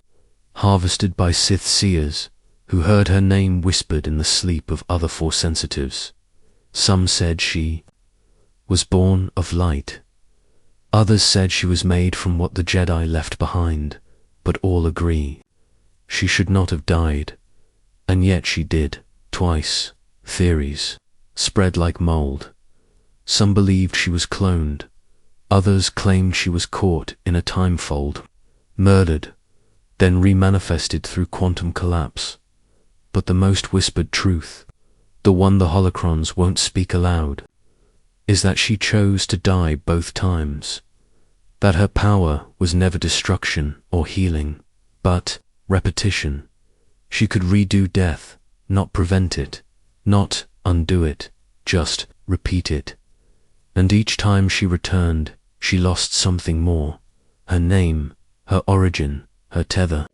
harvested by Sith seers who heard her name whispered in the sleep of other Force sensitives. Some said she was born of light. Others said she was made from what the Jedi left behind, but all agree she should not have died, and yet she did, twice. Theories spread like mold. Some believed she was cloned, others claimed she was caught in a time fold, murdered, then remanifested through quantum collapse. But the most whispered truth, the one the holocrons won't speak aloud, is that she chose to die both times, that her power was never destruction or healing, but repetition. She could redo death, not prevent it, not undo it, just repeat it. And each time she returned, she lost something more, her name, her origin, her tether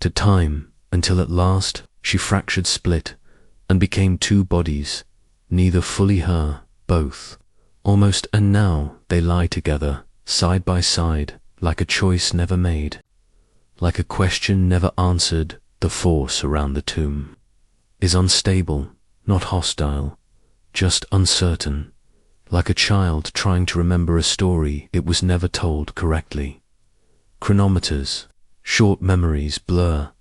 to time, until at last she fractured, split, and became two bodies, neither fully her, both, almost, and now they lie together, side by side, like a choice never made, like a question never answered. The force around the tomb is unstable, not hostile, just uncertain, like a child trying to remember a story it was never told correctly. Chronometers, short memories blur.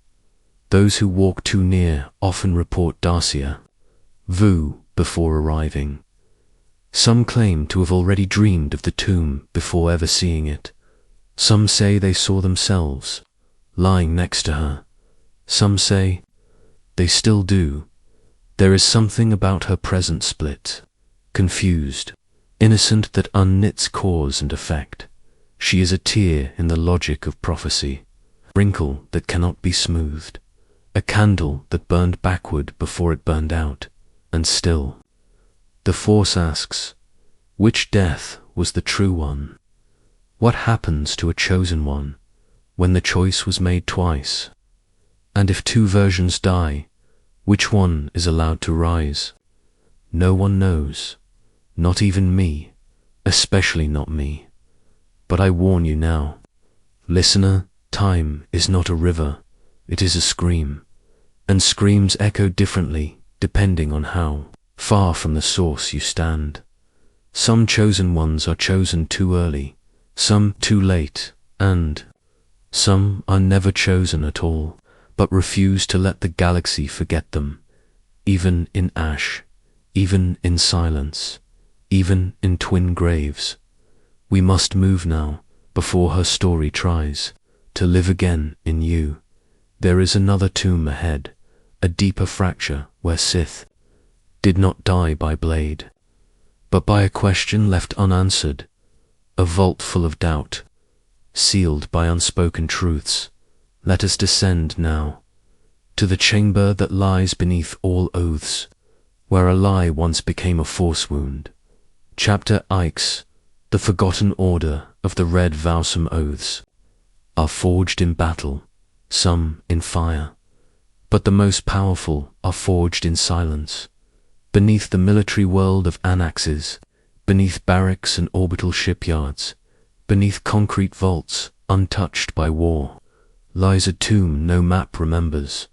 Those who walk too near often report Darcia vu before arriving. Some claim to have already dreamed of the tomb before ever seeing it. Some say they saw themselves lying next to her. Some say they still do. There is something about her present split, confused, innocent, that unknits cause and effect. She is a tear in the logic of prophecy, wrinkle that cannot be smoothed, a candle that burned backward before it burned out, and still the Force asks, which death was the true one? What happens to a chosen one when the choice was made twice? And if two versions die, which one is allowed to rise? No one knows, not even me, especially not me. But I warn you now, listener, time is not a river, it is a scream, and screams echo differently depending on how far from the source you stand. Some chosen ones are chosen too early, some too late, and some are never chosen at all, but refuse to let the galaxy forget them, even in ash, even in silence, even in twin graves. We must move now, before her story tries to live again in you. There is another tomb ahead, a deeper fracture where Sith did not die by blade, but by a question left unanswered, a vault full of doubt, sealed by unspoken truths. Let us descend now, to the chamber that lies beneath all oaths, where a lie once became a force wound. Chapter X. The forgotten order of the red vowsome oaths are forged in battle, some in fire, but the most powerful are forged in silence, beneath the military world of annaxes, beneath barracks and orbital shipyards, beneath concrete vaults untouched by war, lies a tomb no map remembers.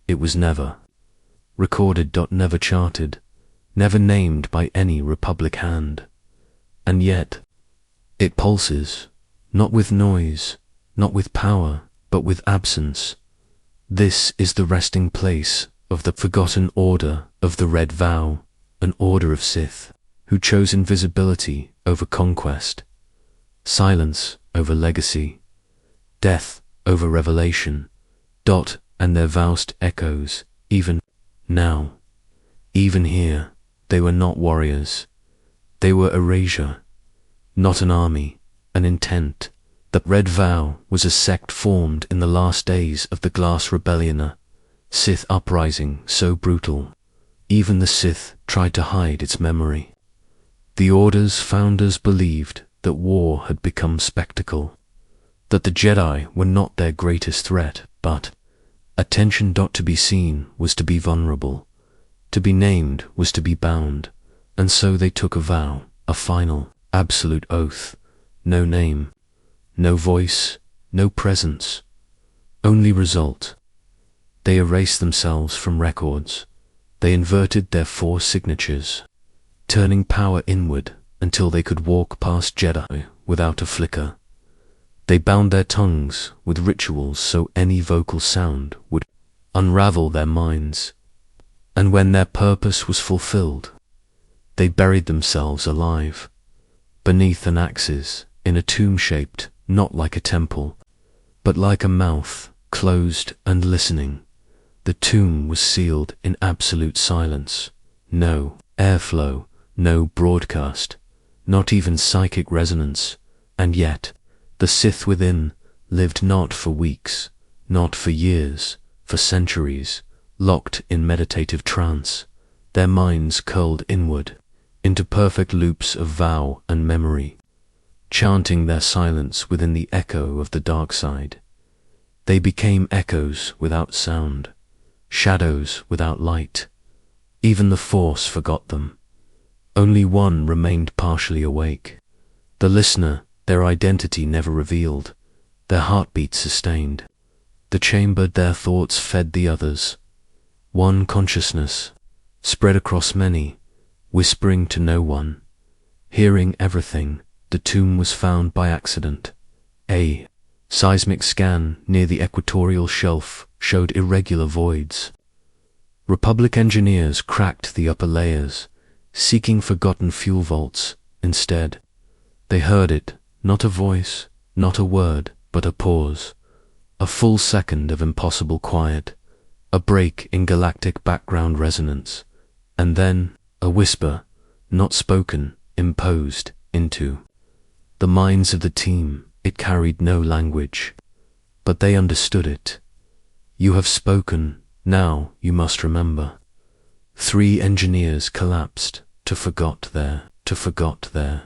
It was never recorded, never charted, never named by any republic hand. And yet it pulses, not with noise, not with power, but with absence. This is the resting place of the forgotten order of the Red Vow, an order of Sith, who chose invisibility over conquest, silence over legacy, death over revelation. And their vast echoes, even now, even here, they were not warriors. They were erasure, not an army, an intent. The Red Vow was a sect formed in the last days of the Glass Rebellion, a Sith uprising so brutal, even the Sith tried to hide its memory. The Order's founders believed that war had become spectacle, that the Jedi were not their greatest threat, but attention. To be seen was to be vulnerable, to be named was to be bound, and so they took a vow, a final, absolute oath. No name, no voice, no presence, only result. They erased themselves from records. They inverted their 4 signatures, turning power inward, until they could walk past Jedi without a flicker. They bound their tongues with rituals so any vocal sound would unravel their minds, and when their purpose was fulfilled, they buried themselves alive beneath an axis in a tomb shaped not like a temple, but like a mouth closed and listening. The tomb was sealed in absolute silence. No airflow, no broadcast, not even psychic resonance, and yet the Sith within lived not for weeks, not for years, for centuries, locked in meditative trance, their minds curled inward into perfect loops of vow and memory, chanting their silence within the echo of the dark side. They became echoes without sound, shadows without light. Even the Force forgot them. Only one remained partially awake. The listener, their identity never revealed, their heartbeat sustained. The chamber their thoughts fed the others. One consciousness, spread across many, whispering to no one, hearing everything. The tomb was found by accident. A seismic scan near the equatorial shelf showed irregular voids. Republic engineers cracked the upper layers, seeking forgotten fuel vaults. Instead, they heard it, not a voice, not a word, but a pause. A full second of impossible quiet, a break in galactic background resonance, and then a whisper, not spoken, imposed into the minds of the team. It carried no language, but they understood it. You have spoken, now you must remember. 3 engineers collapsed to forgot their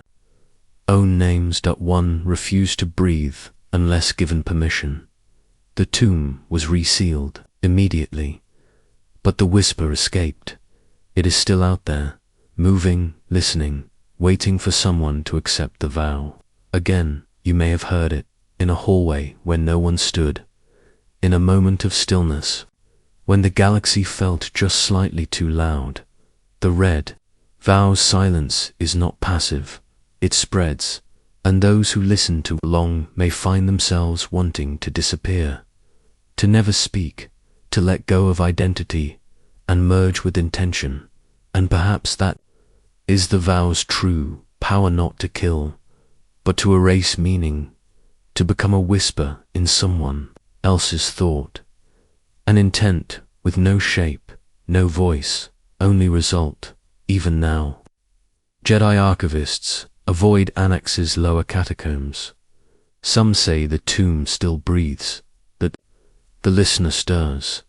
own names. One refused to breathe unless given permission. The tomb was resealed immediately, but the whisper escaped. It is still out there, moving, listening, waiting for someone to accept the vow. Again, you may have heard it, in a hallway where no one stood, in a moment of stillness, when the galaxy felt just slightly too loud. The red vow's silence is not passive, it spreads, and those who listen too long may find themselves wanting to disappear, to never speak, to let go of identity and merge with intention. And perhaps that is the vow's true power, not to kill, but to erase meaning, to become a whisper in someone else's thought, an intent with no shape, no voice, only result. Even now, Jedi archivists avoid Annax's lower catacombs. Some say the tomb still breathes, that the listener stirs,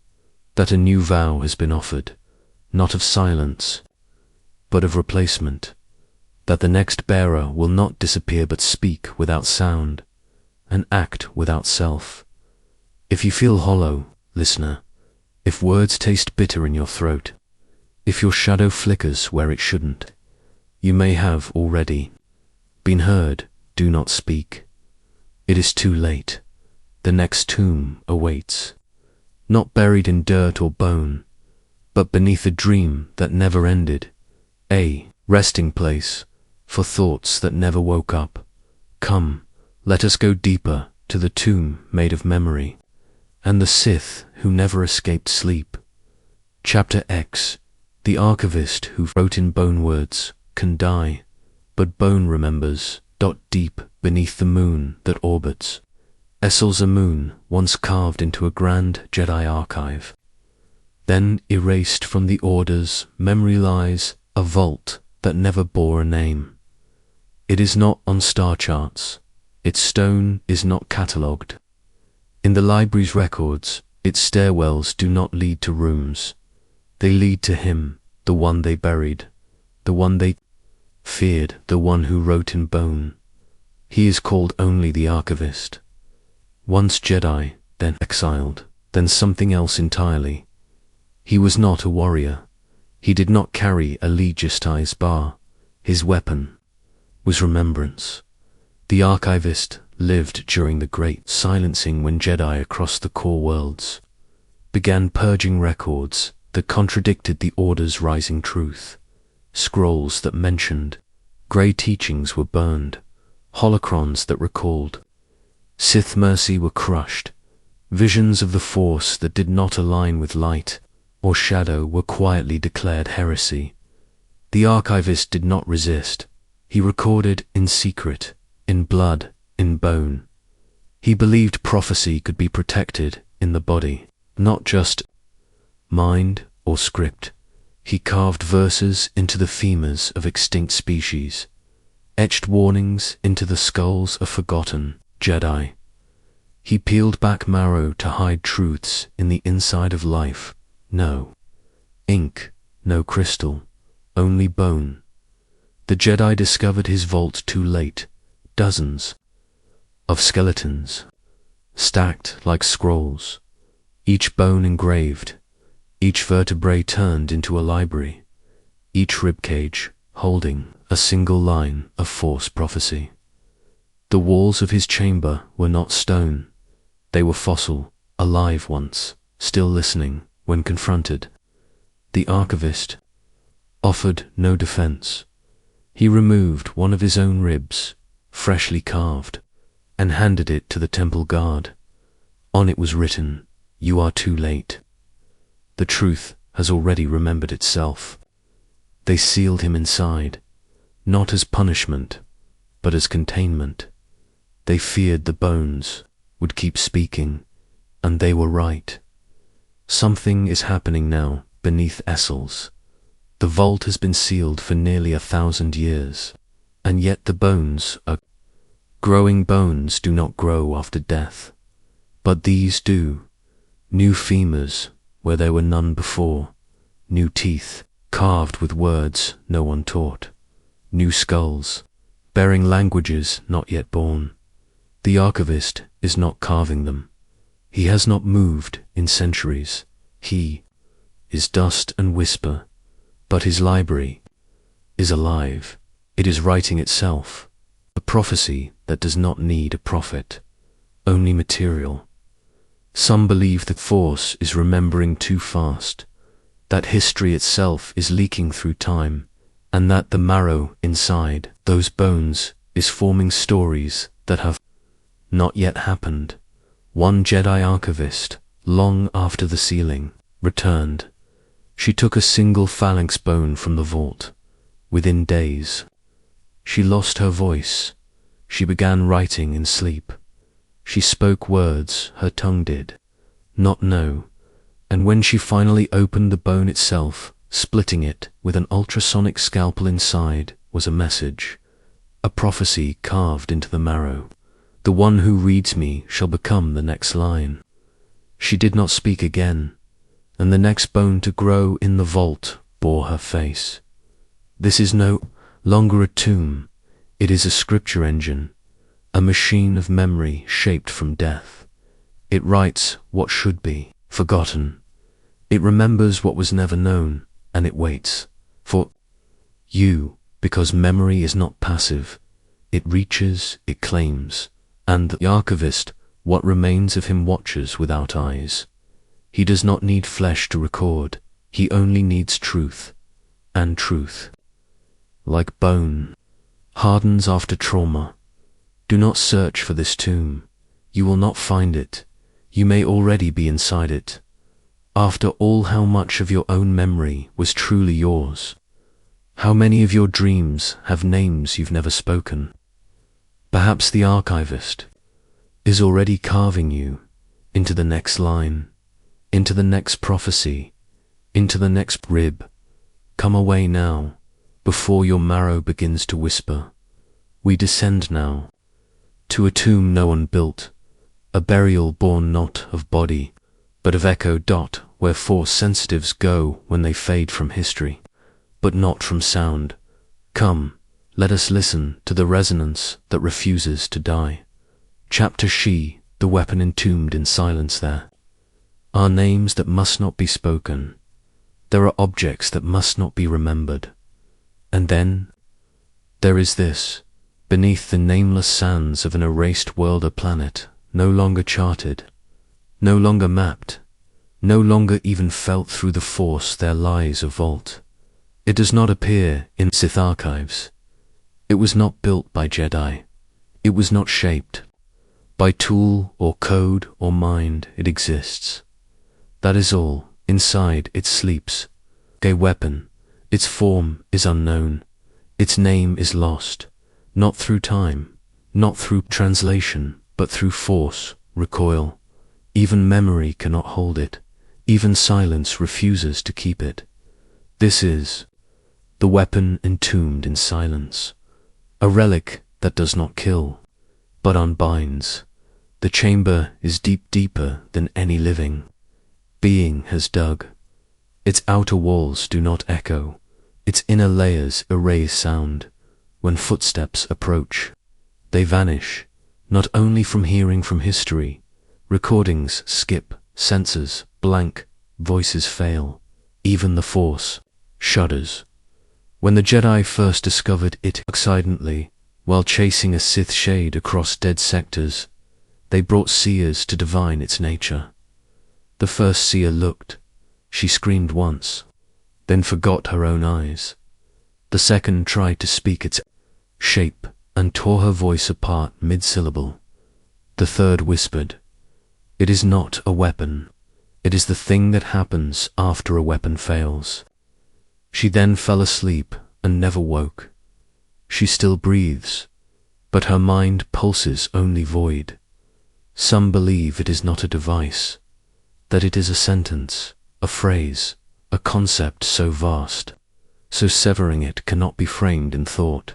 that a new vow has been offered, not of silence, but of replacement, that the next bearer will not disappear but speak without sound, and act without self. If you feel hollow, listener, if words taste bitter in your throat, if your shadow flickers where it shouldn't, you may have already been heard. Do not speak. It is too late. The next tomb awaits, not buried in dirt or bone, but beneath a dream that never ended, a resting place for thoughts that never woke up. Come, let us go deeper to the tomb made of memory, and the Sith who never escaped sleep. Chapter X. The archivist who wrote in bone words can die, but bone remembers. Deep beneath the moon that orbits, Essel's a moon once carved into a grand Jedi archive. Then erased from the Order's memory lies a vault that never bore a name. It is not on star charts, its stone is not catalogued. In the library's records, its stairwells do not lead to rooms. They lead to him, the one they buried, the one they feared, the one who wrote in bone. He is called only the Archivist. Once Jedi, then exiled, then something else entirely. He was not a warrior. He did not carry a legistized bar. His weapon was remembrance. The Archivist lived during the Great Silencing, when Jedi across the core worlds began purging records that contradicted the Order's rising truth, scrolls that mentioned Grey teachings were burned, holocrons that recalled. Sith mercy were crushed. Visions of the Force that did not align with light or shadow were quietly declared heresy. The archivist did not resist. He recorded in secret, in blood, in bone. He believed prophecy could be protected in the body, not just mind or script. He carved verses into the femurs of extinct species, etched warnings into the skulls of forgotten Jedi. He peeled back marrow to hide truths in the inside of life. No ink, no crystal, only bone. The Jedi discovered his vault too late. Dozens of skeletons, stacked like scrolls, each bone engraved, each vertebrae turned into a library, each ribcage holding a single line of Force prophecy. The walls of his chamber were not stone. They were fossil, alive once, still listening when confronted. The archivist offered no defense. He removed one of his own ribs, freshly carved, and handed it to the temple guard. On it was written, "You are too late. The truth has already remembered itself." They sealed him inside, not as punishment, but as containment. They feared the bones would keep speaking, and they were right. Something is happening now beneath Essel's. The vault has been sealed for nearly 1,000 years, and yet the bones are growing. Bones do not grow after death, but these do. New femurs where there were none before, new teeth carved with words no one taught, new skulls bearing languages not yet born. The archivist is not carving them. He has not moved in centuries. He is dust and whisper, but his library is alive. It is writing itself, a prophecy that does not need a prophet, only material. Some believe the Force is remembering too fast, that history itself is leaking through time, and that the marrow inside those bones is forming stories that have not yet happened. One Jedi archivist, long after the sealing, returned. She took a single phalanx bone from the vault. Within days, she lost her voice. She began writing in sleep. She spoke words her tongue did not know, and when she finally opened the bone itself, splitting it with an ultrasonic scalpel inside, was a message, a prophecy carved into the marrow. The one who reads me shall become the next line. She did not speak again, and the next bone to grow in the vault bore her face. This is no longer a tomb. It is a scripture engine, a machine of memory shaped from death. It writes what should be forgotten. It remembers what was never known, and it waits for you, because memory is not passive. It reaches, it claims, and the archivist, what remains of him, watches without eyes. He does not need flesh to record. He only needs truth, and truth, like bone, hardens after trauma. Do not search for this tomb. You will not find it. You may already be inside it. After all, how much of your own memory was truly yours? How many of your dreams have names you've never spoken? Perhaps the archivist is already carving you into the next line, into the next prophecy, into the next rib. Come away now, before your marrow begins to whisper. We descend now to a tomb no one built, a burial born not of body, but of echo. Where Force sensitives go when they fade from history, but not from sound. Come, let us listen to the resonance that refuses to die. Chapter She, the weapon entombed in silence there, are names that must not be spoken. There are objects that must not be remembered. And then there is this, beneath the nameless sands of an erased world, a planet no longer charted, no longer mapped, no longer even felt through the Force. There lies a vault. It does not appear in Sith archives. It was not built by Jedi. It was not shaped by tool or code or mind. It exists. That is all. Inside it sleeps a weapon. Its form is unknown. Its name is lost. Not through time, not through translation, but through force, recoil. Even memory cannot hold it. Even silence refuses to keep it. This is the weapon entombed in silence. A relic that does not kill, but unbinds. The chamber is deeper than any living being has dug. Its outer walls do not echo. Its inner layers erase sound. When footsteps approach, they vanish, not only from hearing from history. Recordings skip, sensors blank, voices fail. Even the Force shudders. When the Jedi first discovered it accidentally, while chasing a Sith shade across dead sectors, they brought seers to divine its nature. The first seer looked. She screamed once, then forgot her own eyes. The second tried to speak its shape and tore her voice apart mid-syllable. The third whispered, "It is not a weapon. It is the thing that happens after a weapon fails." She then fell asleep and never woke. She still breathes, but her mind pulses only void. Some believe it is not a device, that it is a sentence, a phrase, a concept so vast, so severing it cannot be framed in thought.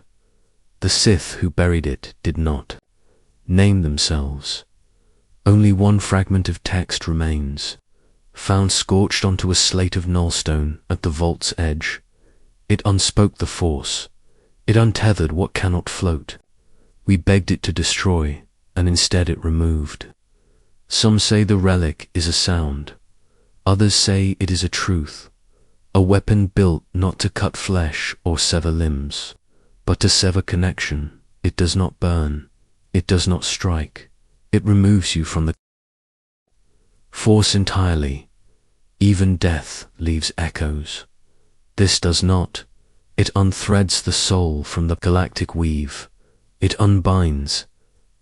The Sith who buried it did not name themselves. Only one fragment of text remains, found scorched onto a slate of nullstone at the vault's edge. It unspoke the Force. It untethered what cannot float. We begged it to destroy, and instead it removed. Some say the relic is a sound. Others say it is a truth. A weapon built not to cut flesh or sever limbs, but to sever connection. It does not burn. It does not strike. It removes you from the Force entirely. Even death leaves echoes. This does not. It unthreads the soul from the galactic weave. It unbinds.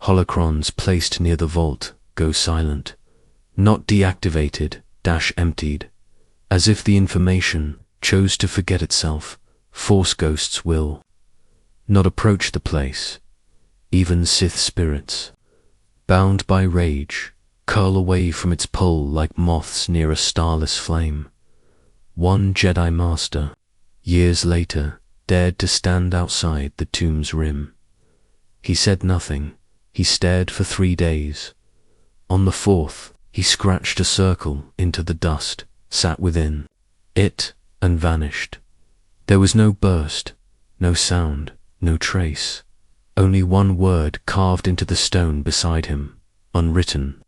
Holocrons placed near the vault go silent. Not deactivated, emptied. As if the information chose to forget itself. Force ghosts will not approach the place. Even Sith spirits, bound by rage, curl away from its pole like moths near a starless flame. One Jedi Master, years later, dared to stand outside the tomb's rim. He said nothing. He stared for 3 days. On the 4th, he scratched a circle into the dust, sat within it, and vanished. There was no burst, no sound, no trace. Only one word carved into the stone beside him, unwritten.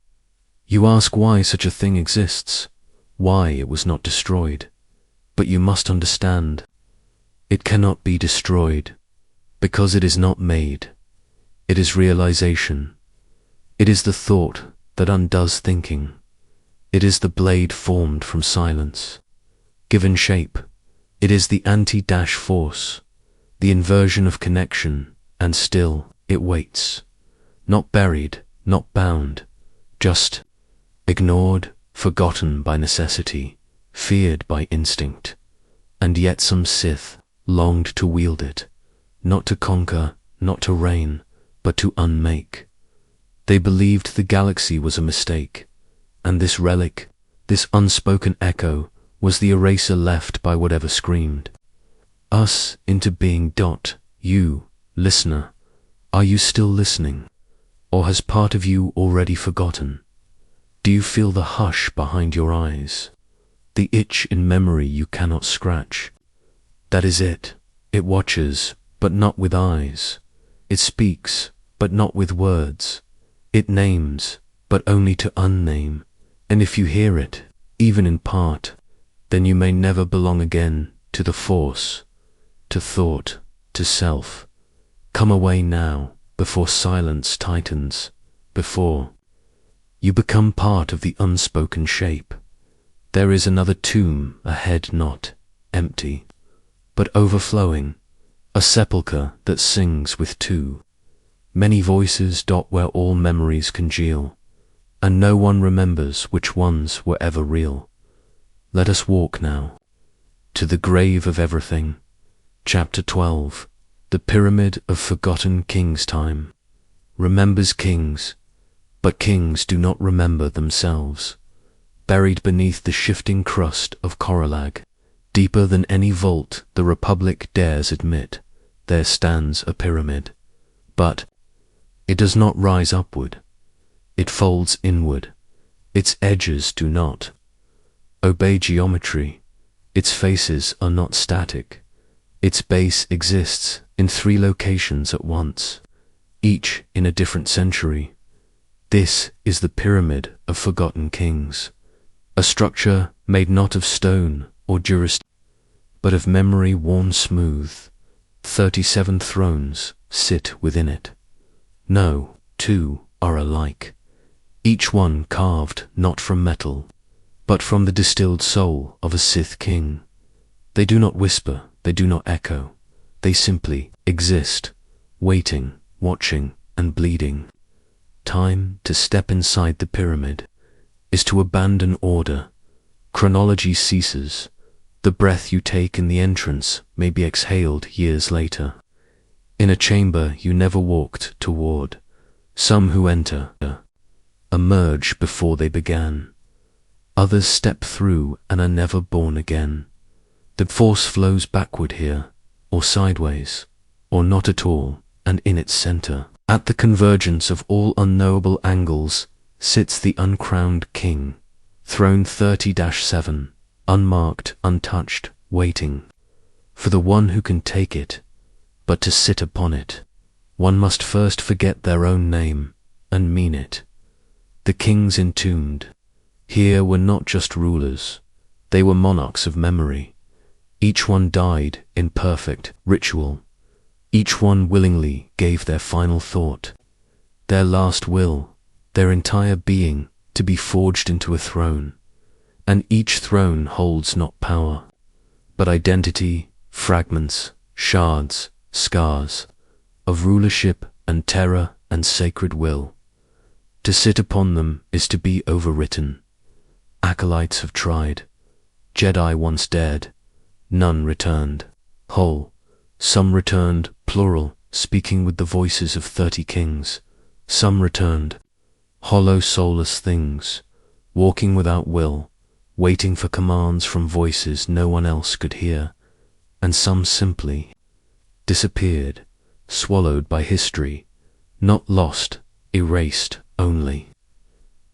You ask why such a thing exists, why it was not destroyed. But you must understand, it cannot be destroyed, because it is not made. It is realization. It is the thought that undoes thinking. It is the blade formed from silence. Given shape, it is the anti-force, the inversion of connection, and still it waits. Not buried, not bound, just ignored, forgotten by necessity, feared by instinct. And yet some Sith longed to wield it, not to conquer, not to reign, but to unmake. They believed the galaxy was a mistake, and this relic, this unspoken echo, was the eraser left by whatever screamed us into being. You, listener, are you still listening? Or has part of you already forgotten? Do you feel the hush behind your eyes? The itch in memory you cannot scratch? That is it. It watches, but not with eyes. It speaks, but not with words. It names, but only to unname. And if you hear it, even in part, then you may never belong again to the Force, to thought, to self. Come away now, before silence tightens, before you become part of the unspoken shape. There is another tomb ahead, not empty, but overflowing, a sepulchre that sings with two. Many voices dot where all memories congeal, and no one remembers which ones were ever real. Let us walk now to the grave of everything. Chapter 12. The Pyramid of Forgotten Kings. Time remembers kings, but kings do not remember themselves. Buried beneath the shifting crust of Corallag, deeper than any vault the Republic dares admit, there stands a pyramid. But it does not rise upward. It folds inward. Its edges do not obey geometry. Its faces are not static. Its base exists in 3 locations at once, each in a different century. This is the Pyramid of Forgotten Kings, a structure made not of stone or jurisdiction, but of memory worn smooth. 37 thrones sit within it. No 2 are alike, each one carved not from metal, but from the distilled soul of a Sith king. They do not whisper, they do not echo, they simply exist, waiting, watching, and bleeding. Time to step inside the pyramid is to abandon order. Chronology ceases. The breath you take in the entrance may be exhaled years later. In a chamber you never walked toward, some who enter emerge before they began. Others step through and are never born again. The force flows backward here, or sideways, or not at all, and in its center, at the convergence of all unknowable angles, sits the uncrowned king, throne 30-7, unmarked, untouched, waiting for the one who can take it. But to sit upon it, one must first forget their own name and mean it. The kings entombed here were not just rulers, they were monarchs of memory. Each one died in perfect ritual. Each one willingly gave their final thought, their last will, their entire being to be forged into a throne. And each throne holds not power, but identity, fragments, shards, scars of rulership and terror and sacred will. To sit upon them is to be overwritten. Acolytes have tried. Jedi once dared. None returned whole. Some returned plural, speaking with the voices of 30 kings. Some returned hollow, soulless things, walking without will, waiting for commands from voices no one else could hear. And some simply disappeared, swallowed by history, not lost, erased only.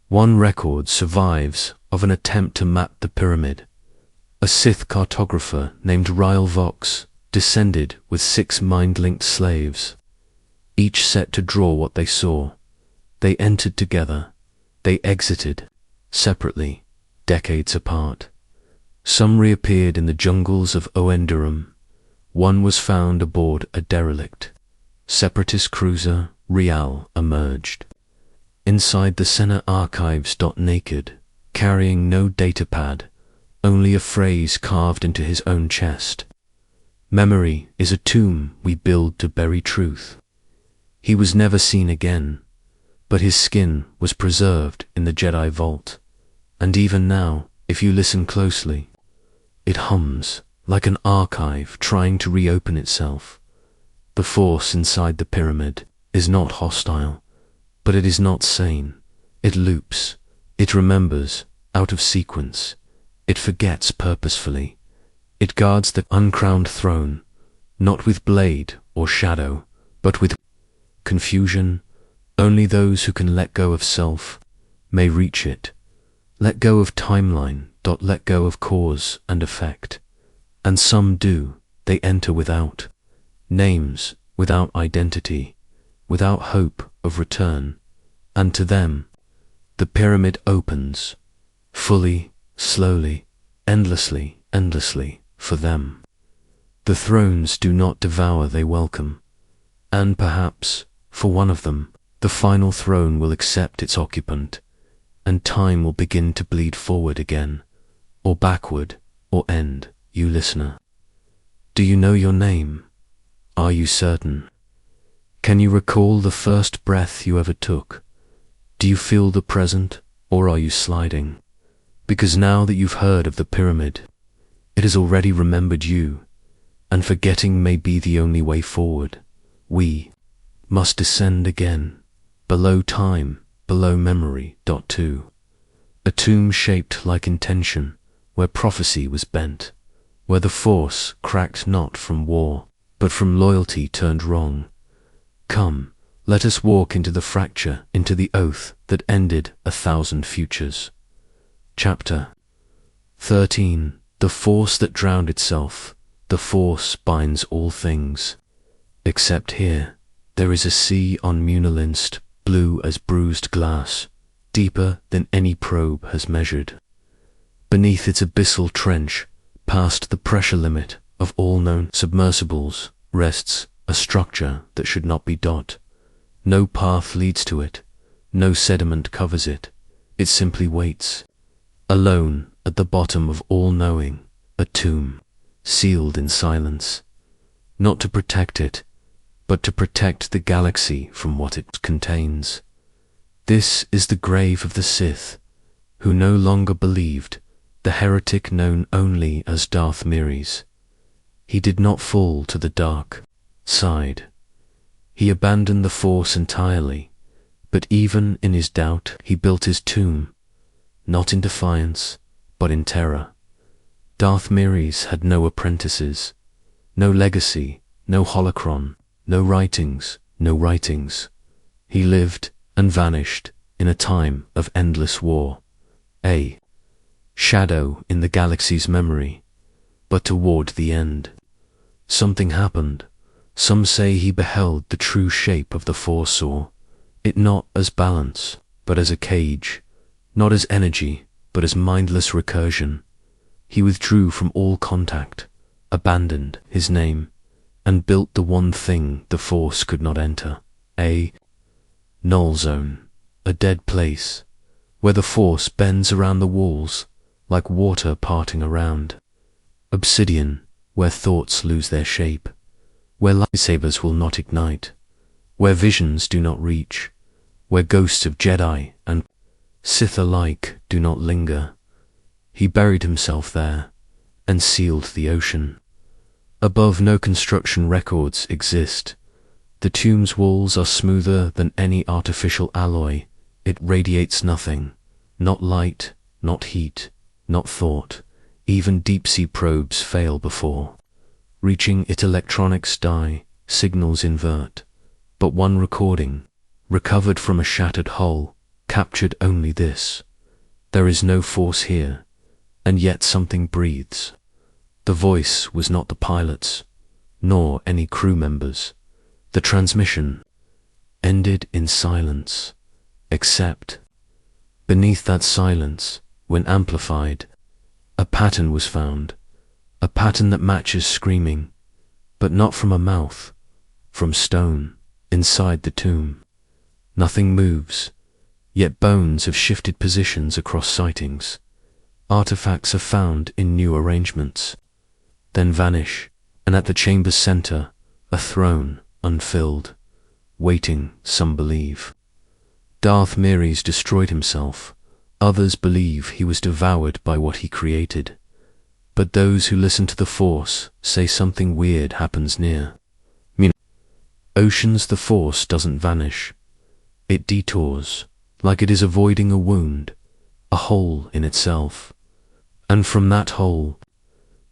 One record survives of an attempt to map the pyramid. A Sith cartographer named Ryle Vox descended with 6 mind-linked slaves, each set to draw what they saw. They entered together, they exited separately, decades apart. Some reappeared in the jungles of Oendurum. One was found aboard a derelict separatist cruiser. Rial emerged inside the Senna archives. Naked, carrying no datapad, only a phrase carved into his own chest. Memory is a tomb we build to bury truth. He was never seen again, but his skin was preserved in the Jedi vault. And even now, if you listen closely, it hums like an archive trying to reopen itself. The force inside the pyramid is not hostile, but it is not sane. It loops, it remembers, out of sequence. It forgets purposefully. It guards the uncrowned throne, not with blade or shadow, but with confusion. Only those who can let go of self may reach it. Let go of timeline. Let go of cause and effect. And some do. They enter without names, without identity, without hope of return. And to them, the pyramid opens, fully, slowly, endlessly, endlessly, for them. The thrones do not devour, they welcome. And perhaps, for one of them, the final throne will accept its occupant, and time will begin to bleed forward again, or backward, or end. You listener, do you know your name? Are you certain? Can you recall the first breath you ever took? Do you feel the present, or are you sliding? Because now that you've heard of the pyramid, it has already remembered you, and forgetting may be the only way forward. We must descend again, below time, below memory. 2. A tomb shaped like intention, where prophecy was bent, where the force cracked not from war, but from loyalty turned wrong. Come, let us walk into the fracture, into the oath that ended 1,000 futures. Chapter 13. The force that drowned itself. The force binds all things. Except here, there is a sea on Munilinst, blue as bruised glass, deeper than any probe has measured. Beneath its abyssal trench, past the pressure limit of all known submersibles, rests a structure that should not be dot. No path leads to it, no sediment covers it. It simply waits, alone at the bottom of all knowing, a tomb, sealed in silence, not to protect it, but to protect the galaxy from what it contains. This is the grave of the Sith, who no longer believed, the heretic known only as Darth Meres. He did not fall to the dark side. He abandoned the Force entirely, but even in his doubt he built his tomb, not in defiance, but in terror. Darth Meres had no apprentices, no legacy, no holocron, no writings. He lived and vanished in a time of endless war, a shadow in the galaxy's memory. But toward the end, something happened. Some say he beheld the true shape of the Force, saw it not as balance, but as a cage, not as energy, but as mindless recursion. He withdrew from all contact, abandoned his name, and built the one thing the Force could not enter, a null zone, a dead place, where the Force bends around the walls, like water parting around. Obsidian, where thoughts lose their shape, where lightsabers will not ignite, where visions do not reach, where ghosts of Jedi and Sith alike do not linger. He buried himself there, and sealed the ocean. Above, no construction records exist. The tomb's walls are smoother than any artificial alloy. It radiates nothing, not light, not heat, not thought. Even deep-sea probes fail before. Reaching it, electronics die, signals invert. But one recording, recovered from a shattered hull, captured only this. There is no Force here, and yet something breathes. The voice was not the pilot's, nor any crew members. The transmission ended in silence, except beneath that silence, when amplified, a pattern was found, a pattern that matches screaming, but not from a mouth, from stone, inside the tomb. Nothing moves, yet bones have shifted positions across sightings. Artifacts are found in new arrangements, then vanish, and at the chamber's center, a throne unfilled, waiting, some believe. Darth Meres destroyed himself. Others believe he was devoured by what he created. But those who listen to the Force say something weird happens near. Oceans, the Force doesn't vanish. It detours, like it is avoiding a wound, a hole in itself. And from that hole,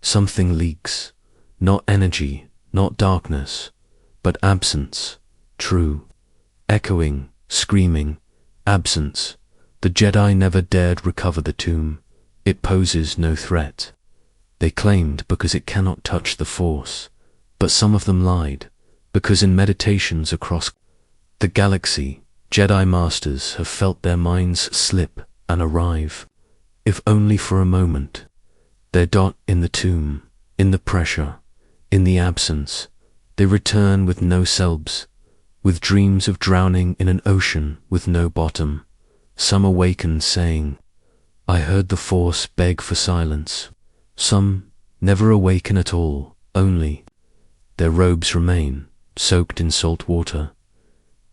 something leaks, not energy, not darkness, but absence, true, echoing, screaming, absence. The Jedi never dared recover the tomb. It poses no threat. They claimed because it cannot touch the Force, but some of them lied, because in meditations across the galaxy, Jedi Masters have felt their minds slip and arrive, if only for a moment. Their dot in the tomb, in the pressure, in the absence, they return with no selbs, with dreams of drowning in an ocean with no bottom. Some awaken saying, I heard the Force beg for silence. Some never awaken at all, only their robes remain, soaked in salt water.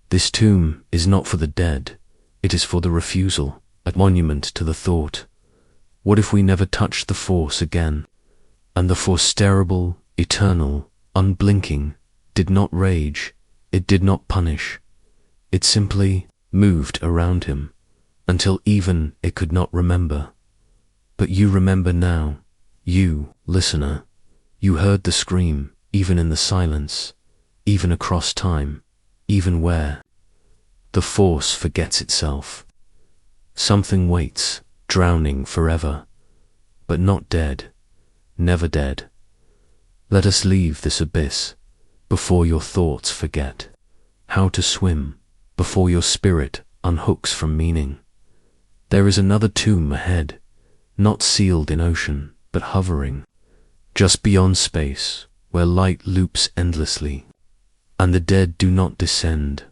This tomb is not for the dead, it is for the refusal, a monument to the thought, what if we never touched the Force again? And the Force, terrible, eternal, unblinking, did not rage, it did not punish, it simply moved around him, until even it could not remember. But you remember now, you, listener, you heard the scream, even in the silence, even across time, even where the Force forgets itself. Something waits, drowning forever, but not dead, never dead. Let us leave this abyss before your thoughts forget how to swim, before your spirit unhooks from meaning. There is another tomb ahead, not sealed in ocean, but hovering just beyond space, where light loops endlessly, and the dead do not descend,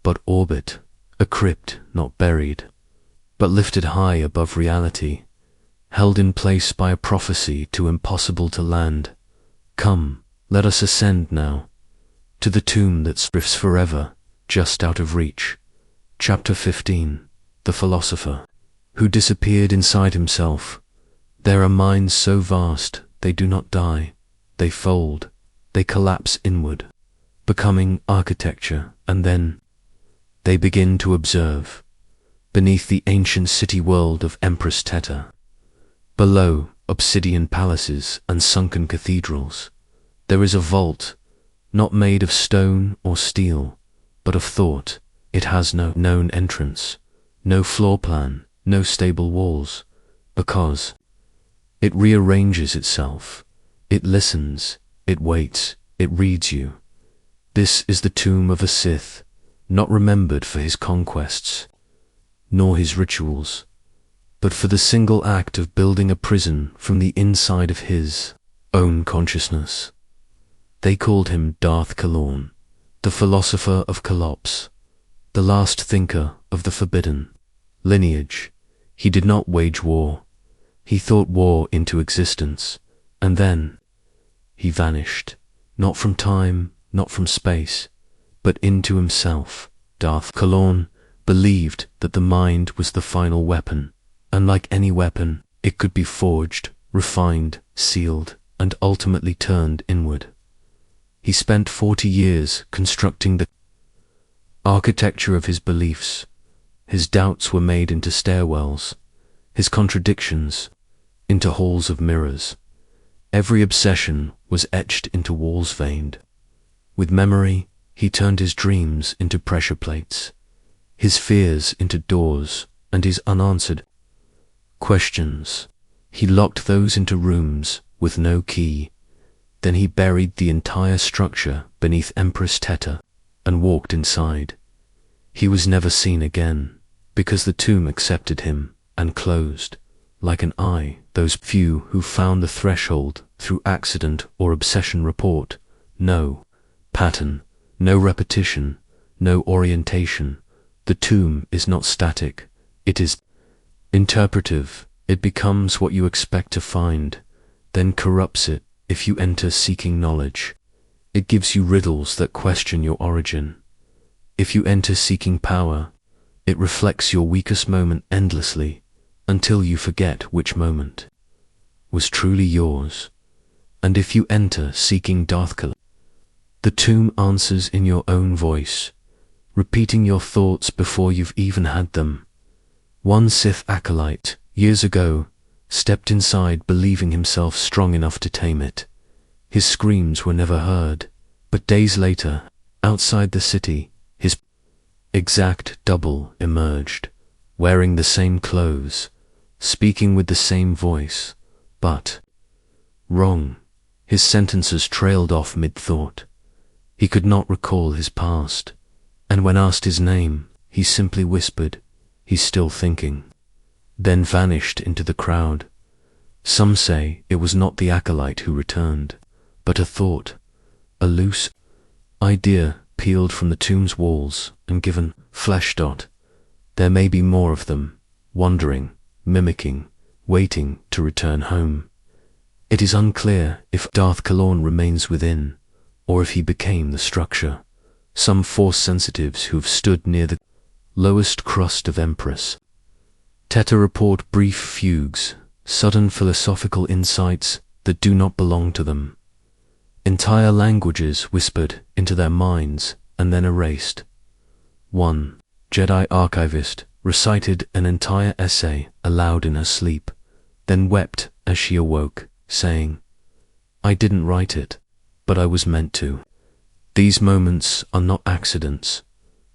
but orbit, a crypt not buried, but lifted high above reality, held in place by a prophecy too impossible to land. Come, let us ascend now, to the tomb that drifts forever, just out of reach. Chapter 15. The Philosopher, who disappeared inside himself. There are minds so vast, they do not die, they fold, they collapse inward, becoming architecture, and then they begin to observe. Beneath the ancient city world of Empress Teta, below obsidian palaces and sunken cathedrals, there is a vault, not made of stone or steel, but of thought. It has no known entrance, no floor plan, no stable walls, because it rearranges itself, it listens, it waits, it reads you. This is the tomb of a Sith, not remembered for his conquests, nor his rituals, but for the single act of building a prison from the inside of his own consciousness. They called him Darth Kalorn, the philosopher of Kalops, the last thinker of the forbidden lineage. He did not wage war, he thought war into existence, and then he vanished, not from time, not from space, but into himself. Darth Kalorn believed that the mind was the final weapon, and like any weapon, it could be forged, refined, sealed, and ultimately turned inward. He spent 40 years constructing the architecture of his beliefs. His doubts were made into stairwells, his contradictions into halls of mirrors. Every obsession was etched into walls veined. With memory, he turned his dreams into pressure plates, his fears into doors, and his unanswered questions. He locked those into rooms with no key. Then he buried the entire structure beneath Empress Teta and walked inside. He was never seen again, because the tomb accepted him and closed, like an eye. Those few who found the threshold through accident or obsession report no pattern, no repetition, no orientation. The tomb is not static, it is interpretive. It becomes what you expect to find, then corrupts it if you enter seeking knowledge. It gives you riddles that question your origin. If you enter seeking power, it reflects your weakest moment endlessly, until you forget which moment was truly yours. And if you enter seeking Darth Kalorn, the tomb answers in your own voice, repeating your thoughts before you've even had them. One Sith acolyte, years ago, stepped inside believing himself strong enough to tame it. His screams were never heard, but days later, outside the city, his exact double emerged, wearing the same clothes, speaking with the same voice, but wrong. His sentences trailed off mid-thought. He could not recall his past, and when asked his name, he simply whispered, "He's still thinking," then vanished into the crowd. Some say it was not the acolyte who returned, but a thought, a loose idea peeled from the tomb's walls and given flesh. There may be more of them, wandering, mimicking, waiting to return home. It is unclear if Darth Kalorn remains within, or if he became the structure. Some force sensitives who have stood near the lowest crust of Empress Teta report brief fugues, sudden philosophical insights that do not belong to them. Entire languages whispered into their minds and then erased. One Jedi archivist recited an entire essay aloud in her sleep, then wept as she awoke, saying, "I didn't write it, but I was meant to." These moments are not accidents,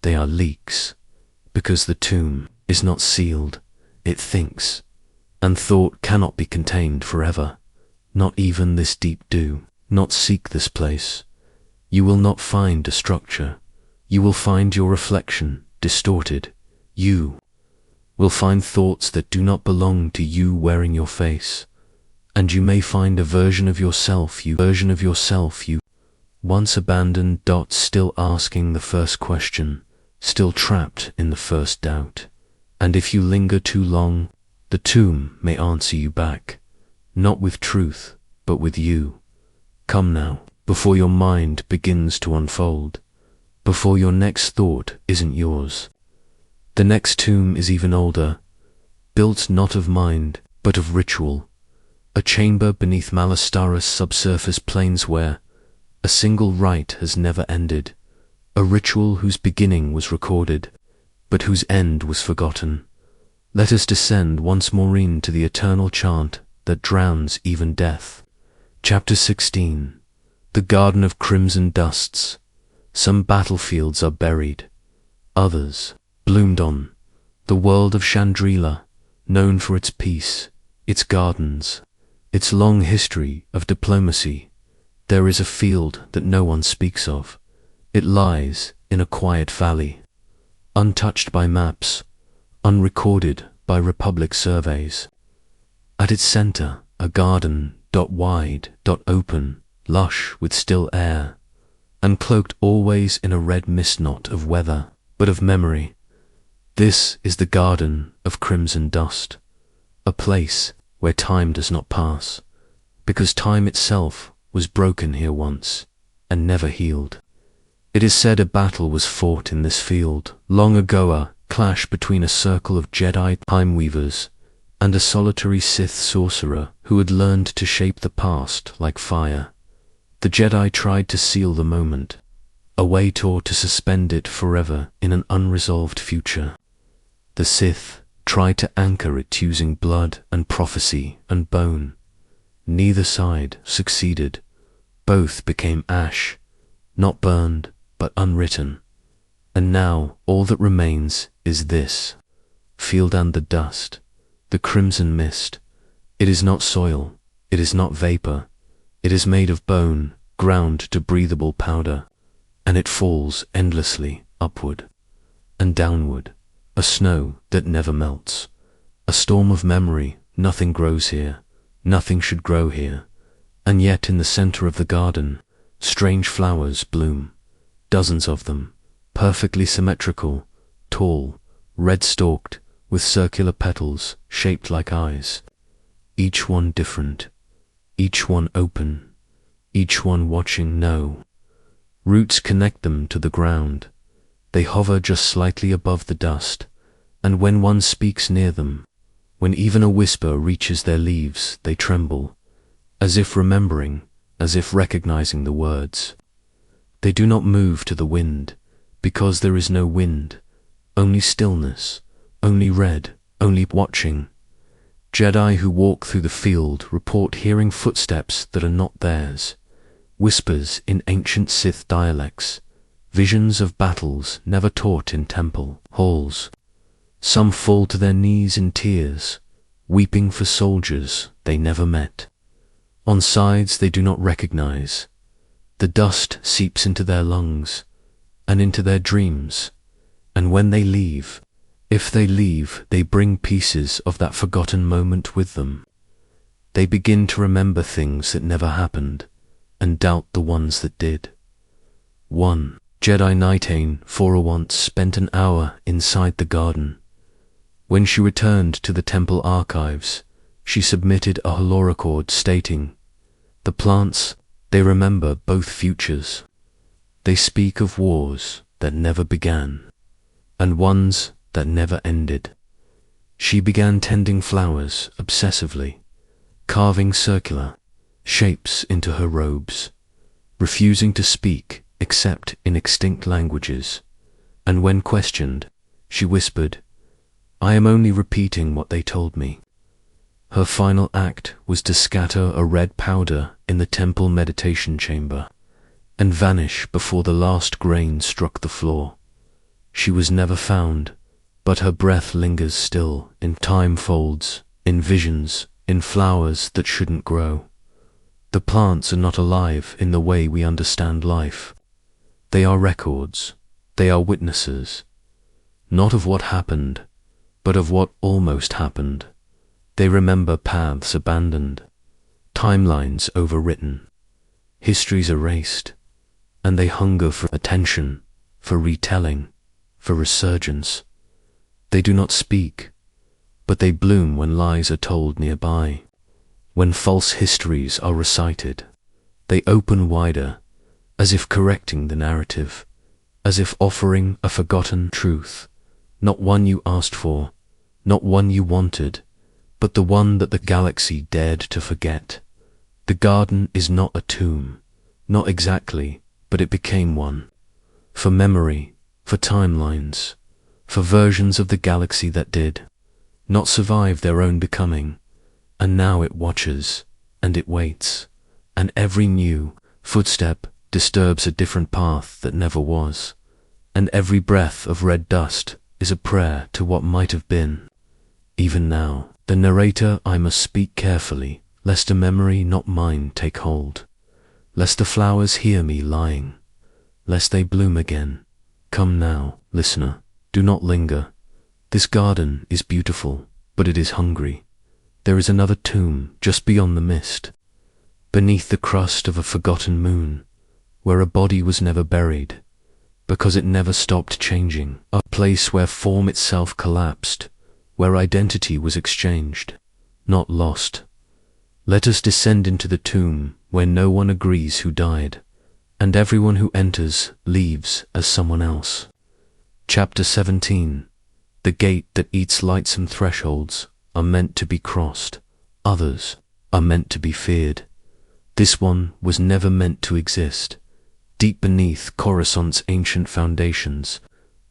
they are leaks, because the tomb is not sealed, it thinks, and thought cannot be contained forever. Not even this deep do not seek this place. You will not find a structure. You will find your reflection distorted. You will find thoughts that do not belong to you wearing your face. And you may find a version of yourself you once abandoned, still asking the first question, still trapped in the first doubt. And if you linger too long, the tomb may answer you back, not with truth, but with you. Come now, before your mind begins to unfold, before your next thought isn't yours. The next tomb is even older, built not of mind, but of ritual, a chamber beneath Malastara's subsurface plains where a single rite has never ended, a ritual whose beginning was recorded, but whose end was forgotten. Let us descend once more into the eternal chant that drowns even death. Chapter 16. The Garden of Crimson Dusts. Some battlefields are buried, others bloomed on. The world of Chandrila, known for its peace, its gardens, its long history of diplomacy. There is a field that no one speaks of. It lies in a quiet valley, untouched by maps, unrecorded by republic surveys. At its center, a garden, wide, open, lush with still air, and cloaked always in a red mist not of weather, but of memory. This is the Garden of Crimson Dust, a place where time does not pass, because time itself was broken here once, and never healed. It is said a battle was fought in this field long ago, a clash between a circle of Jedi time weavers and a solitary Sith sorcerer who had learned to shape the past like fire. The Jedi tried to seal the moment, a weight or to suspend it forever in an unresolved future. The Sith tried to anchor it using blood and prophecy and bone. Neither side succeeded. Both became ash, not burned, but unwritten. And now all that remains is this field and the dust, the crimson mist. It is not soil, it is not vapor, it is made of bone, ground to breathable powder, and it falls endlessly upward and downward, a snow that never melts, a storm of memory. Nothing grows here, nothing should grow here. And yet in the center of the garden, strange flowers bloom, dozens of them, perfectly symmetrical, tall, red-stalked, with circular petals shaped like eyes. Each one different, each one open, each one watching. No roots connect them to the ground. They hover just slightly above the dust, and when one speaks near them, when even a whisper reaches their leaves, they tremble, as if remembering, as if recognizing the words. They do not move to the wind, because there is no wind, only stillness, only red, only watching. Jedi who walk through the field report hearing footsteps that are not theirs, whispers in ancient Sith dialects, visions of battles never taught in temple halls. Some fall to their knees in tears, weeping for soldiers they never met. On sides they do not recognize. The dust seeps into their lungs and into their dreams, and when they leave, if they leave, they bring pieces of that forgotten moment with them. They begin to remember things that never happened and doubt the ones that did. One Jedi Knightain for once spent an hour inside the garden. When she returned to the temple archives, she submitted a holorecord stating, "The plants, They remember both futures. They speak of wars that never began, and ones that never ended. She began tending flowers obsessively, carving circular shapes into her robes, refusing to speak except in extinct languages, and when questioned, she whispered, "I am only repeating what they told me." Her final act was to scatter a red powder in the temple meditation chamber and vanish before the last grain struck the floor. She was never found, but her breath lingers still in time folds, in visions, in flowers that shouldn't grow. The plants are not alive in the way we understand life. They are records, they are witnesses, not of what happened, but of what almost happened. They remember paths abandoned, timelines overwritten, histories erased, and they hunger for attention, for retelling, for resurgence. They do not speak, but they bloom when lies are told nearby. When false histories are recited, they open wider, as if correcting the narrative, as if offering a forgotten truth, not one you asked for, not one you wanted, but the one that the galaxy dared to forget. The garden is not a tomb, not exactly, but it became one. For memory, for timelines, for versions of the galaxy that did not survive their own becoming, and now it watches, and it waits, and every new footstep disturbs a different path that never was, and every breath of red dust is a prayer to what might have been. Even now, the narrator, I must speak carefully, lest a memory not mine take hold, lest the flowers hear me lying, lest they bloom again. Come now, listener, do not linger. This garden is beautiful, but it is hungry. There is another tomb just beyond the mist, beneath the crust of a forgotten moon, where a body was never buried, because it never stopped changing, a place where form itself collapsed, where identity was exchanged, not lost. Let us descend into the tomb where no one agrees who died, and everyone who enters leaves as someone else. Chapter 17. The gate that eats light. Some thresholds are meant to be crossed, others are meant to be feared. This one was never meant to exist. Deep beneath Coruscant's ancient foundations,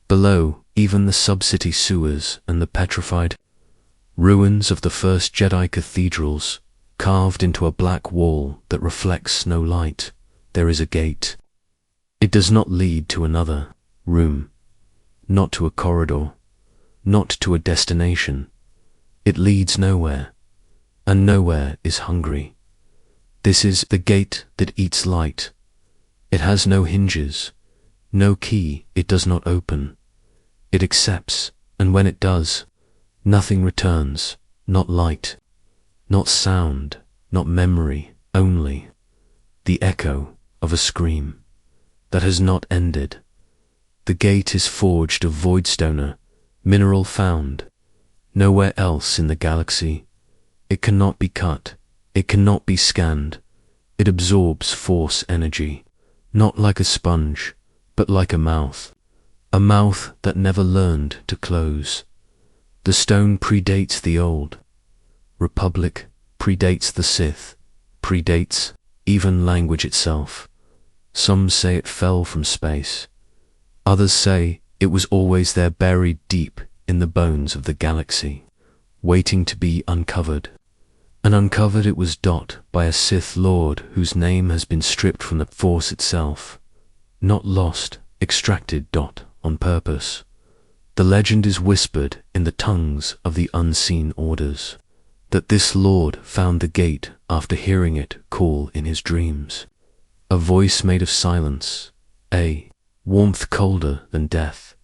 below even the sub-city sewers and the petrified ruins of the first Jedi cathedrals, carved into a black wall that reflects no light, there is a gate. It does not lead to another room, not to a corridor, not to a destination. It leads nowhere, and nowhere is hungry. This is the gate that eats light. It has no hinges, no key it does not open. It accepts, and when it does, nothing returns, not light, not sound, not memory, only the echo of a scream that has not ended. The gate is forged of voidstoner, mineral found nowhere else in the galaxy. It cannot be cut, it cannot be scanned. It absorbs force energy, not like a sponge, but like a mouth that never learned to close. The stone predates the old Republic, predates the Sith, predates even language itself. Some say it fell from space. Others say it was always there, buried deep in the bones of the galaxy, waiting to be uncovered. And uncovered it was by a Sith Lord whose name has been stripped from the Force itself. Not lost, extracted on purpose. The legend is whispered in the tongues of the unseen orders, that this Lord found the gate after hearing it call in his dreams. A voice made of silence, a warmth colder than death.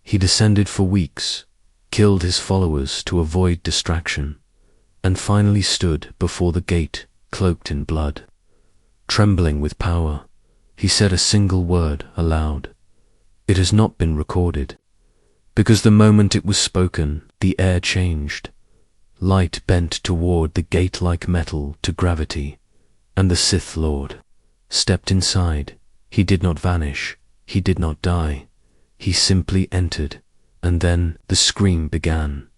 He descended for weeks, killed his followers to avoid distraction, and finally stood before the gate, cloaked in blood. Trembling with power, he said a single word aloud. It has not been recorded, because the moment it was spoken, the air changed. Light bent toward the gate like metal to gravity, and the Sith Lord stepped inside. He did not vanish. He did not die. He simply entered, and then the scream began.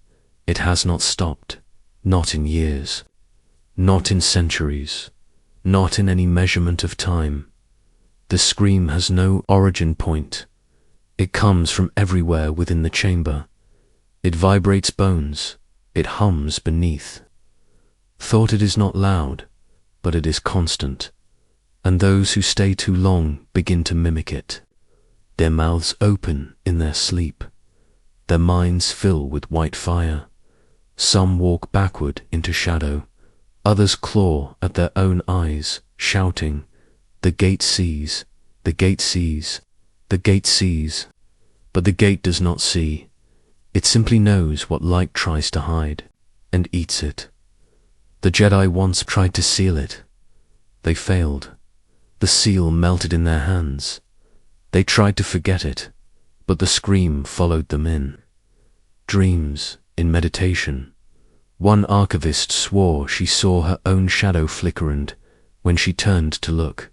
It has not stopped. Not in years. Not in centuries. Not in any measurement of time. The scream has no origin point. It comes from everywhere within the chamber. It vibrates bones. It hums beneath. Thought it is not loud, but it is constant. And those who stay too long begin to mimic it. Their mouths open in their sleep. Their minds fill with white fire. Some walk backward into shadow. Others claw at their own eyes, shouting, "The gate sees, the gate sees, the gate sees." But the gate does not see. It simply knows what light tries to hide, and eats it. The Jedi once tried to seal it. They failed. The seal melted in their hands. They tried to forget it, but the scream followed them in. Dreams, in meditation. One archivist swore she saw her own shadow flicker, and when she turned to look,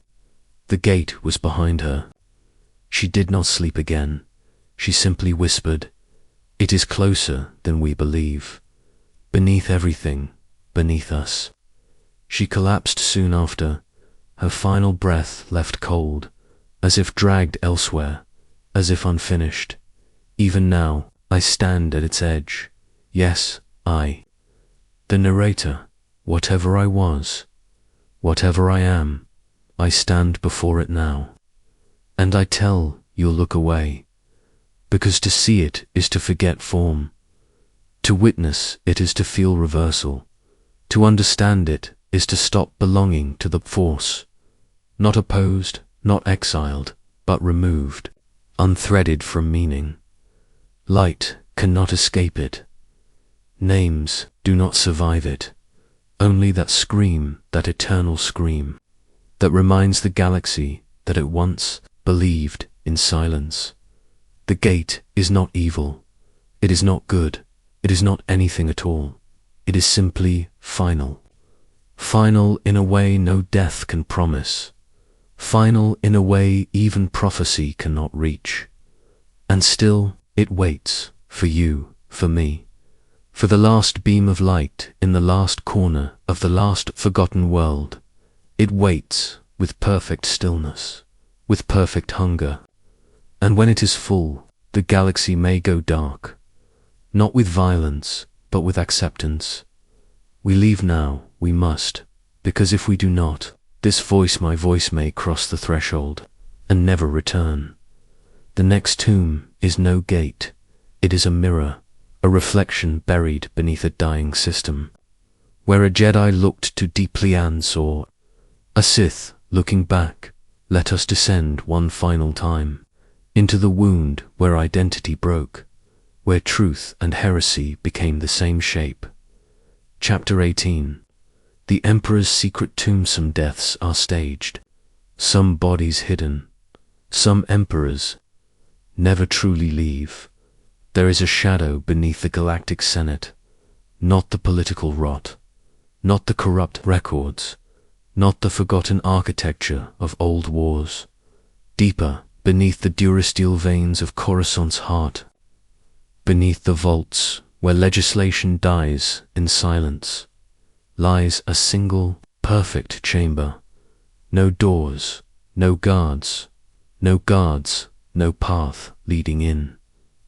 the gate was behind her. She did not sleep again. She simply whispered, "It is closer than we believe. Beneath everything, beneath us." She collapsed soon after, her final breath left cold, as if dragged elsewhere, as if unfinished. Even now, I stand at its edge. Yes, I, the narrator, whatever I was, whatever I am, I stand before it now. And I tell you'll look away, because to see it is to forget form. To witness it is to feel reversal. To understand it is to stop belonging to the Force. Not opposed, not exiled, but removed, unthreaded from meaning. Light cannot escape it. Names do not survive it. Only that scream, that eternal scream, that reminds the galaxy that it once believed in silence. The gate is not evil. It is not good. It is not anything at all. It is simply final. Final in a way no death can promise. Final in a way even prophecy cannot reach. And still it waits for you, for me, for the last beam of light in the last corner of the last forgotten world. It waits with perfect stillness, with perfect hunger. And when it is full, the galaxy may go dark, not with violence, but with acceptance. We leave now, we must, because if we do not, this voice, my voice, may cross the threshold and never return. The next tomb is no gate. It is a mirror, a reflection buried beneath a dying system. Where a Jedi looked too deeply and saw a Sith looking back, let us descend one final time into the wound where identity broke, where truth and heresy became the same shape. Chapter 18. The Emperor's secret tomb. Some deaths are staged, some bodies hidden. Some emperors never truly leave. There is a shadow beneath the galactic senate, not the political rot, not the corrupt records, not the forgotten architecture of old wars. Deeper, beneath the durasteel veins of Coruscant's heart, beneath the vaults where legislation dies in silence, lies a single, perfect chamber. No doors, no guards, no path leading in.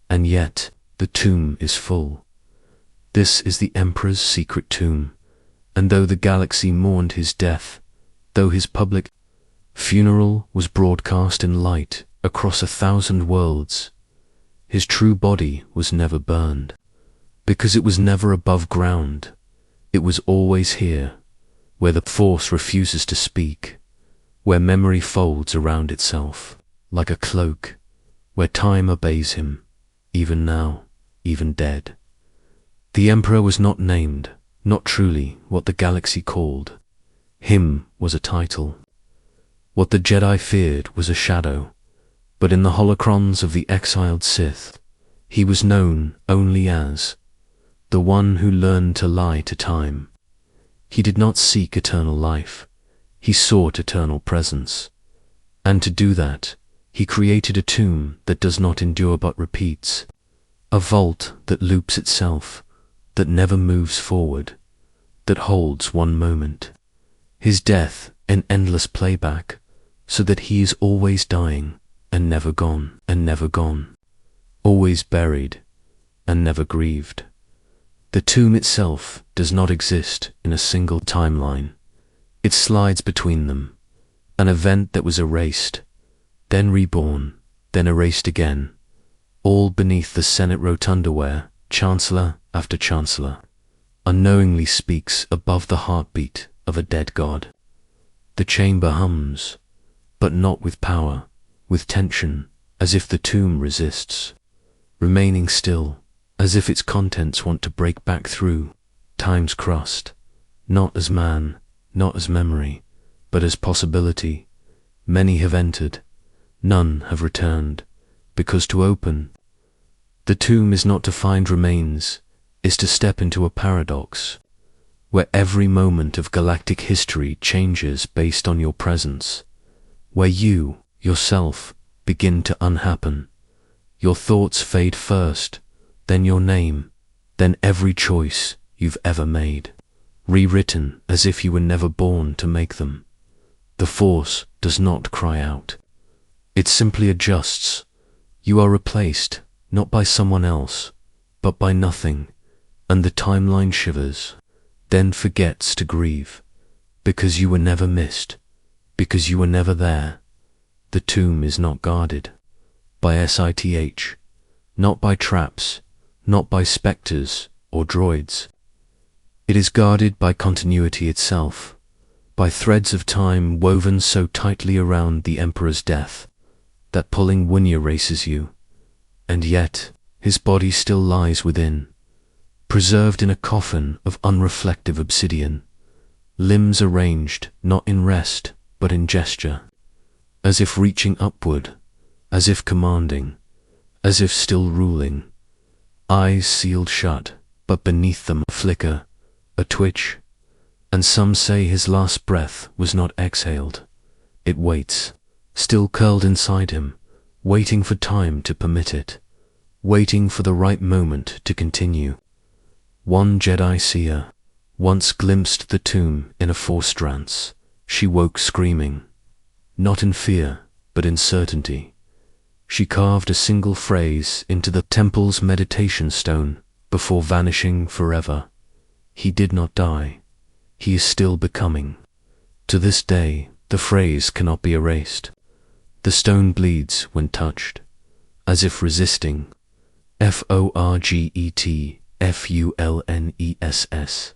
And yet the tomb is full. This is the Emperor's secret tomb, and though the galaxy mourned his death, though his public funeral was broadcast in light across 1,000 worlds, his true body was never burned, because it was never above ground. It was always here, where the Force refuses to speak, where memory folds around itself like a cloak, where time obeys him, even now, even dead. The Emperor was not named, not truly what the galaxy called. Him was a title. What the Jedi feared was a shadow, but in the holocrons of the exiled Sith, he was known only as the one who learned to lie to time. He did not seek eternal life. He sought eternal presence. And to do that, he created a tomb that does not endure but repeats, a vault that loops itself, that never moves forward, that holds one moment, his death in endless playback, so that he is always dying and never gone, always buried and never grieved. The tomb itself does not exist in a single timeline. It slides between them, an event that was erased, then reborn, then erased again, all beneath the Senate rotunda where chancellor after chancellor unknowingly speaks above the heartbeat of a dead god. The chamber hums, but not with power, with tension, as if the tomb resists, remaining still, as if its contents want to break back through time's crust, not as man, not as memory, but as possibility. Many have entered, none have returned, because to open the tomb is not to find remains, is to step into a paradox, where every moment of galactic history changes based on your presence, where you, yourself, begin to unhappen. Your thoughts fade first, then your name, then every choice you've ever made, rewritten as if you were never born to make them. The Force does not cry out. It simply adjusts. You are replaced, not by someone else, but by nothing, and the timeline shivers, then forgets to grieve, because you were never missed, because you were never there. The tomb is not guarded by Sith, not by traps, not by specters or droids. It is guarded by continuity itself, by threads of time woven so tightly around the Emperor's death that pulling Wunya races you, and yet his body still lies within, preserved in a coffin of unreflective obsidian, limbs arranged not in rest but in gesture, as if reaching upward, as if commanding, as if still ruling, eyes sealed shut, but beneath them a flicker, a twitch, and some say his last breath was not exhaled. It waits, still curled inside him, waiting for time to permit it, waiting for the right moment to continue. One Jedi seer once glimpsed the tomb in a Force trance. She woke screaming, not in fear, but in certainty. She carved a single phrase into the temple's meditation stone before vanishing forever. He did not die. He is still becoming. To this day, the phrase cannot be erased. The stone bleeds when touched, as if resisting. FORGETFULNESS.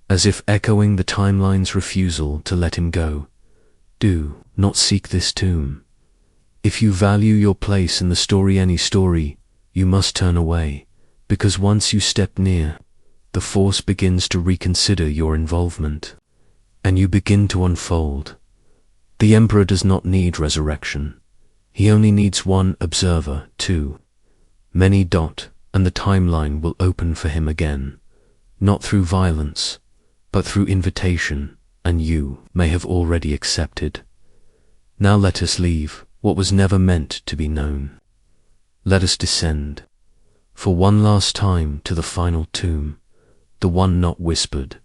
As if echoing the timeline's refusal to let him go. Do not seek this tomb. If you value your place in the story, any story, you must turn away, because once you step near, the Force begins to reconsider your involvement, and you begin to unfold. The Emperor does not need resurrection. He only needs one observer, two. Many dot, and the timeline will open for him again, not through violence, but through invitation, and you may have already accepted. Now let us leave what was never meant to be known. Let us descend, for one last time, to the final tomb, the one not whispered,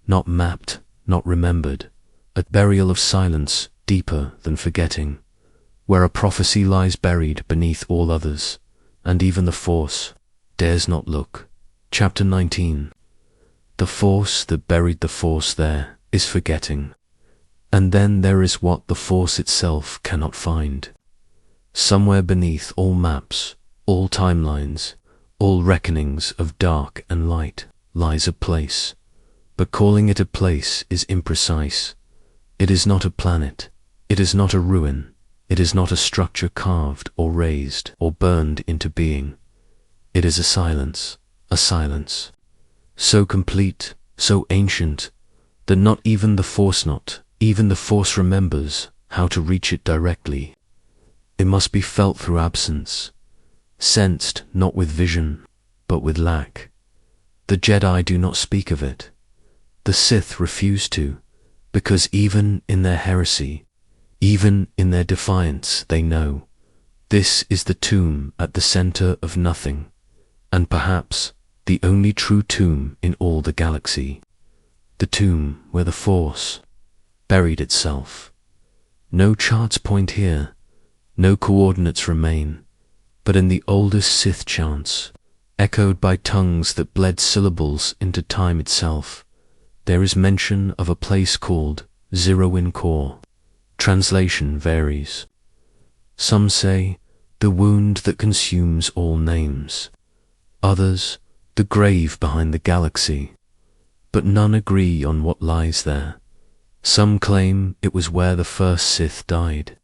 not mapped, not remembered, a burial of silence deeper than forgetting, where a prophecy lies buried beneath all others, and even the Force dares not look. Chapter 19. The Force that buried the Force there is forgetting. And then there is what the Force itself cannot find. Somewhere beneath all maps, all timelines, all reckonings of dark and light lies a place. But calling it a place is imprecise. It is not a planet. It is not a ruin. It is not a structure carved or raised or burned into being. It is a silence so complete, so ancient, that not even the Force remembers how to reach it directly. It must be felt through absence, sensed not with vision, but with lack. The Jedi do not speak of it. The Sith refuse to, because even in their heresy, even in their defiance, they know this is the tomb at the center of nothing, and perhaps the only true tomb in all the galaxy, the tomb where the Force buried itself. No charts point here, no coordinates remain, but in the oldest Sith chants, echoed by tongues that bled syllables into time itself, there is mention of a place called Zero-in Core. Translation varies. Some say, the wound that consumes all names. Others, the grave behind the galaxy. But none agree on what lies there. Some claim it was where the first Sith died,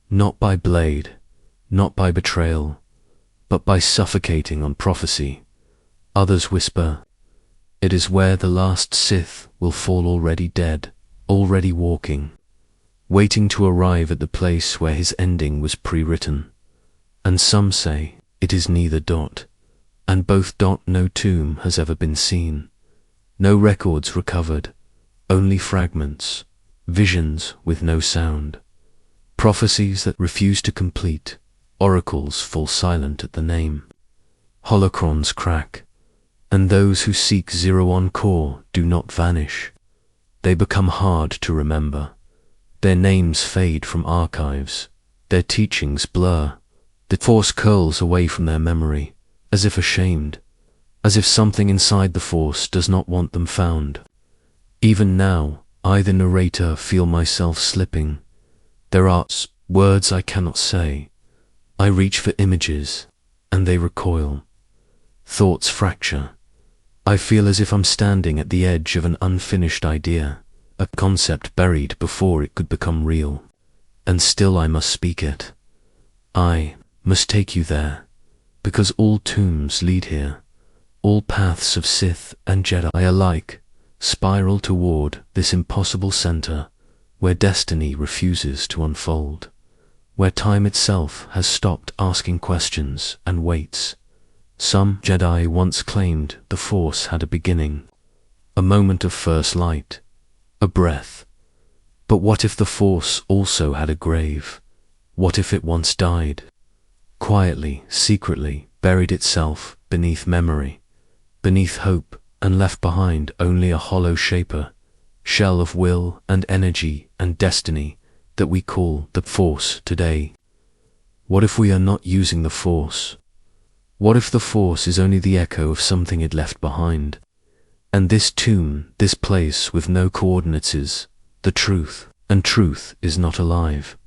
not by blade, not by betrayal, but by suffocating on prophecy. Others whisper, it is where the last Sith will fall already dead, already walking, waiting to arrive at the place where his ending was pre-written. And some say it is neither. And both. No tomb has ever been seen, no records recovered, only fragments, visions with no sound, prophecies that refuse to complete, oracles fall silent at the name. Holocrons crack, and those who seek Zero-in Core do not vanish. They become hard to remember. Their names fade from archives, their teachings blur. The Force curls away from their memory, as if ashamed, as if something inside the Force does not want them found. Even now, I, the narrator, feel myself slipping. There are words I cannot say. I reach for images, and they recoil. Thoughts fracture. I feel as if I'm standing at the edge of an unfinished idea, a concept buried before it could become real. And still I must speak it. I must take you there, because all tombs lead here. All paths of Sith and Jedi alike spiral toward this impossible center, where destiny refuses to unfold, where time itself has stopped asking questions and waits. Some Jedi once claimed the Force had a beginning, a moment of first light, a breath. But what if the Force also had a grave? What if it once died? Quietly, secretly, buried itself beneath memory, beneath hope, and left behind only a hollow shaper, shell of will and energy and destiny that we call the Force today. What if we are not using the Force? What if the Force is only the echo of something it left behind? And this tomb, this place with no coordinates is the truth, and truth is not alive.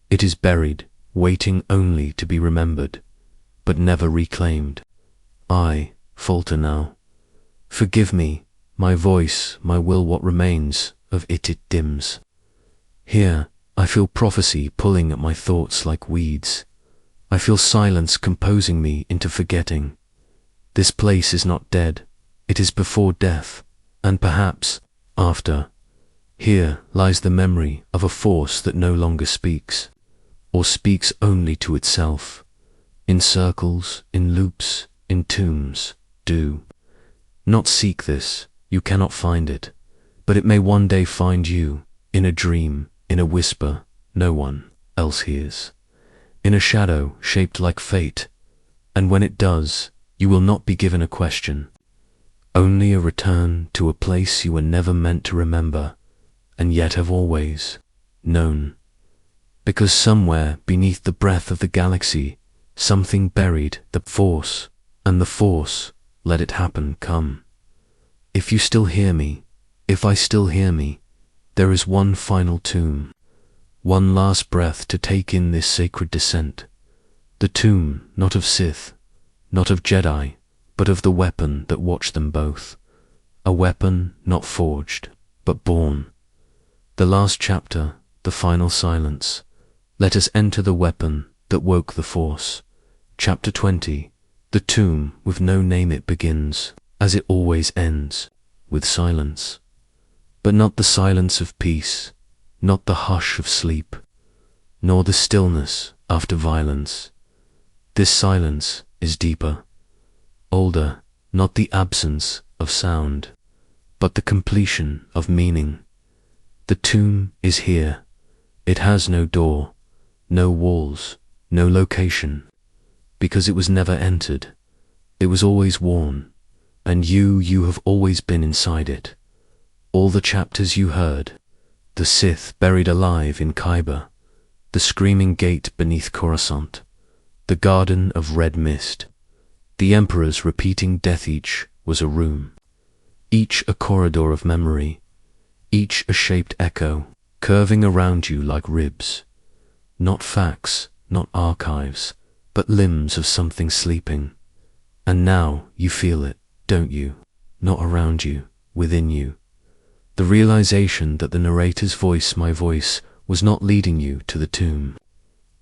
It is buried, waiting only to be remembered, but never reclaimed. I falter now. Forgive me, my voice, my will, what remains of it dims. Here, I feel prophecy pulling at my thoughts like weeds. I feel silence composing me into forgetting. This place is not dead, it is before death, and perhaps after. Here lies the memory of a Force that no longer speaks, or speaks only to itself, in circles, in loops, in tombs. Do not seek this, you cannot find it, but it may one day find you, in a dream, in a whisper no one else hears, in a shadow shaped like fate, and when it does, you will not be given a question, only a return to a place you were never meant to remember, and yet have always known. Because somewhere beneath the breath of the galaxy, something buried the Force, and the Force let it happen come. If you still hear me, if I still hear me, there is one final tomb, one last breath to take in this sacred descent. The tomb not of Sith, not of Jedi, but of the weapon that watched them both. A weapon not forged, but born. The last chapter, the final silence. Let us enter the weapon that woke the Force. Chapter 20. The tomb with no name. It begins, as it always ends, with silence. But not the silence of peace, not the hush of sleep, nor the stillness after violence. This silence is deeper, older, not the absence of sound, but the completion of meaning. The tomb is here. It has no door, no walls, no location, because it was never entered. It was always worn, and you have always been inside it. All the chapters you heard, the Sith buried alive in Khyber, the screaming gate beneath Coruscant, the garden of red mist, the emperors repeating death, each was a room, each a corridor of memory, each a shaped echo, curving around you like ribs. Not facts, not archives, but limbs of something sleeping. And now you feel it, don't you? Not around you, within you. The realization that the narrator's voice, my voice, was not leading you to the tomb.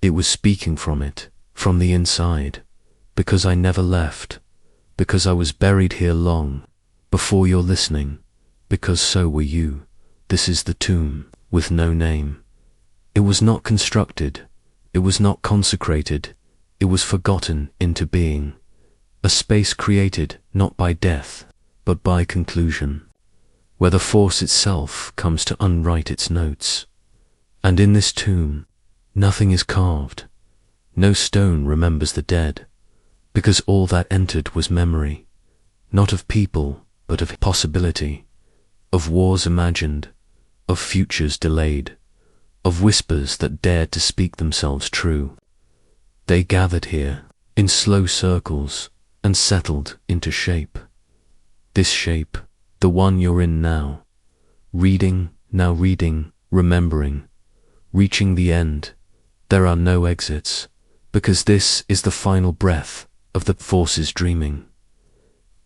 It was speaking from it, from the inside, because I never left, because I was buried here long, before your listening, because so were you. This is the tomb, with no name. It was not constructed, it was not consecrated, it was forgotten into being. A space created not by death, but by conclusion, where the force itself comes to unwrite its notes. And in this tomb, nothing is carved, no stone remembers the dead, because all that entered was memory, not of people, but of possibility, of wars imagined, of futures delayed, of whispers that dared to speak themselves true. They gathered here, in slow circles, and settled into shape. This shape, the one you're in now, reading, now reading, remembering, reaching the end. There are no exits, because this is the final breath of the force's dreaming.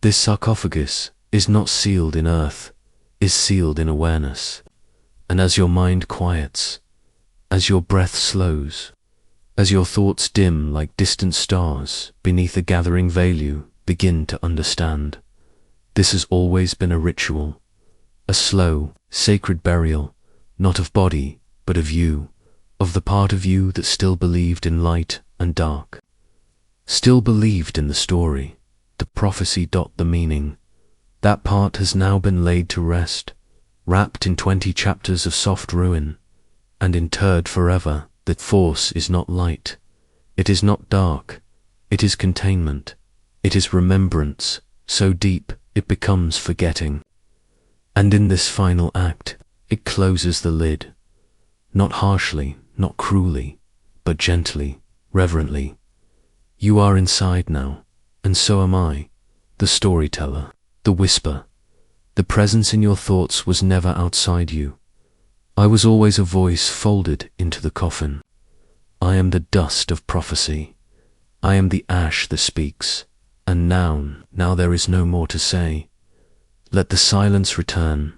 This sarcophagus is not sealed in earth, is sealed in awareness. And as your mind quiets, as your breath slows, as your thoughts dim like distant stars beneath a gathering veil, you begin to understand. This has always been a ritual, a slow, sacred burial, not of body, but of you, of the part of you that still believed in light and dark, still believed in the story, the prophecy, the meaning. That part has now been laid to rest, wrapped in 20 chapters of soft ruin, and interred forever. That force is not light, it is not dark, it is containment, it is remembrance, so deep it becomes forgetting. And in this final act, it closes the lid, not harshly, not cruelly, but gently, reverently. You are inside now, and so am I, the storyteller, the whisper. The presence in your thoughts was never outside you. I was always a voice folded into the coffin. I am the dust of prophecy. I am the ash that speaks. And now there is no more to say. Let the silence return.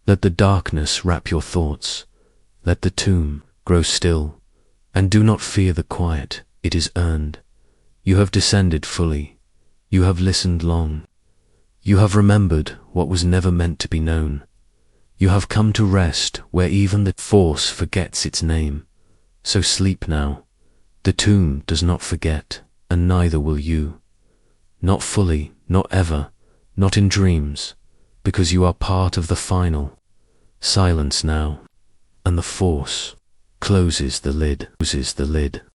Let the darkness wrap your thoughts. Let the tomb grow still. And do not fear the quiet. It is earned. You have descended fully. You have listened long. You have remembered what was never meant to be known. You have come to rest where even the force forgets its name. So sleep now. The tomb does not forget, and neither will you. Not fully, not ever, not in dreams, because you are part of the final. Silence now, and the force closes the lid.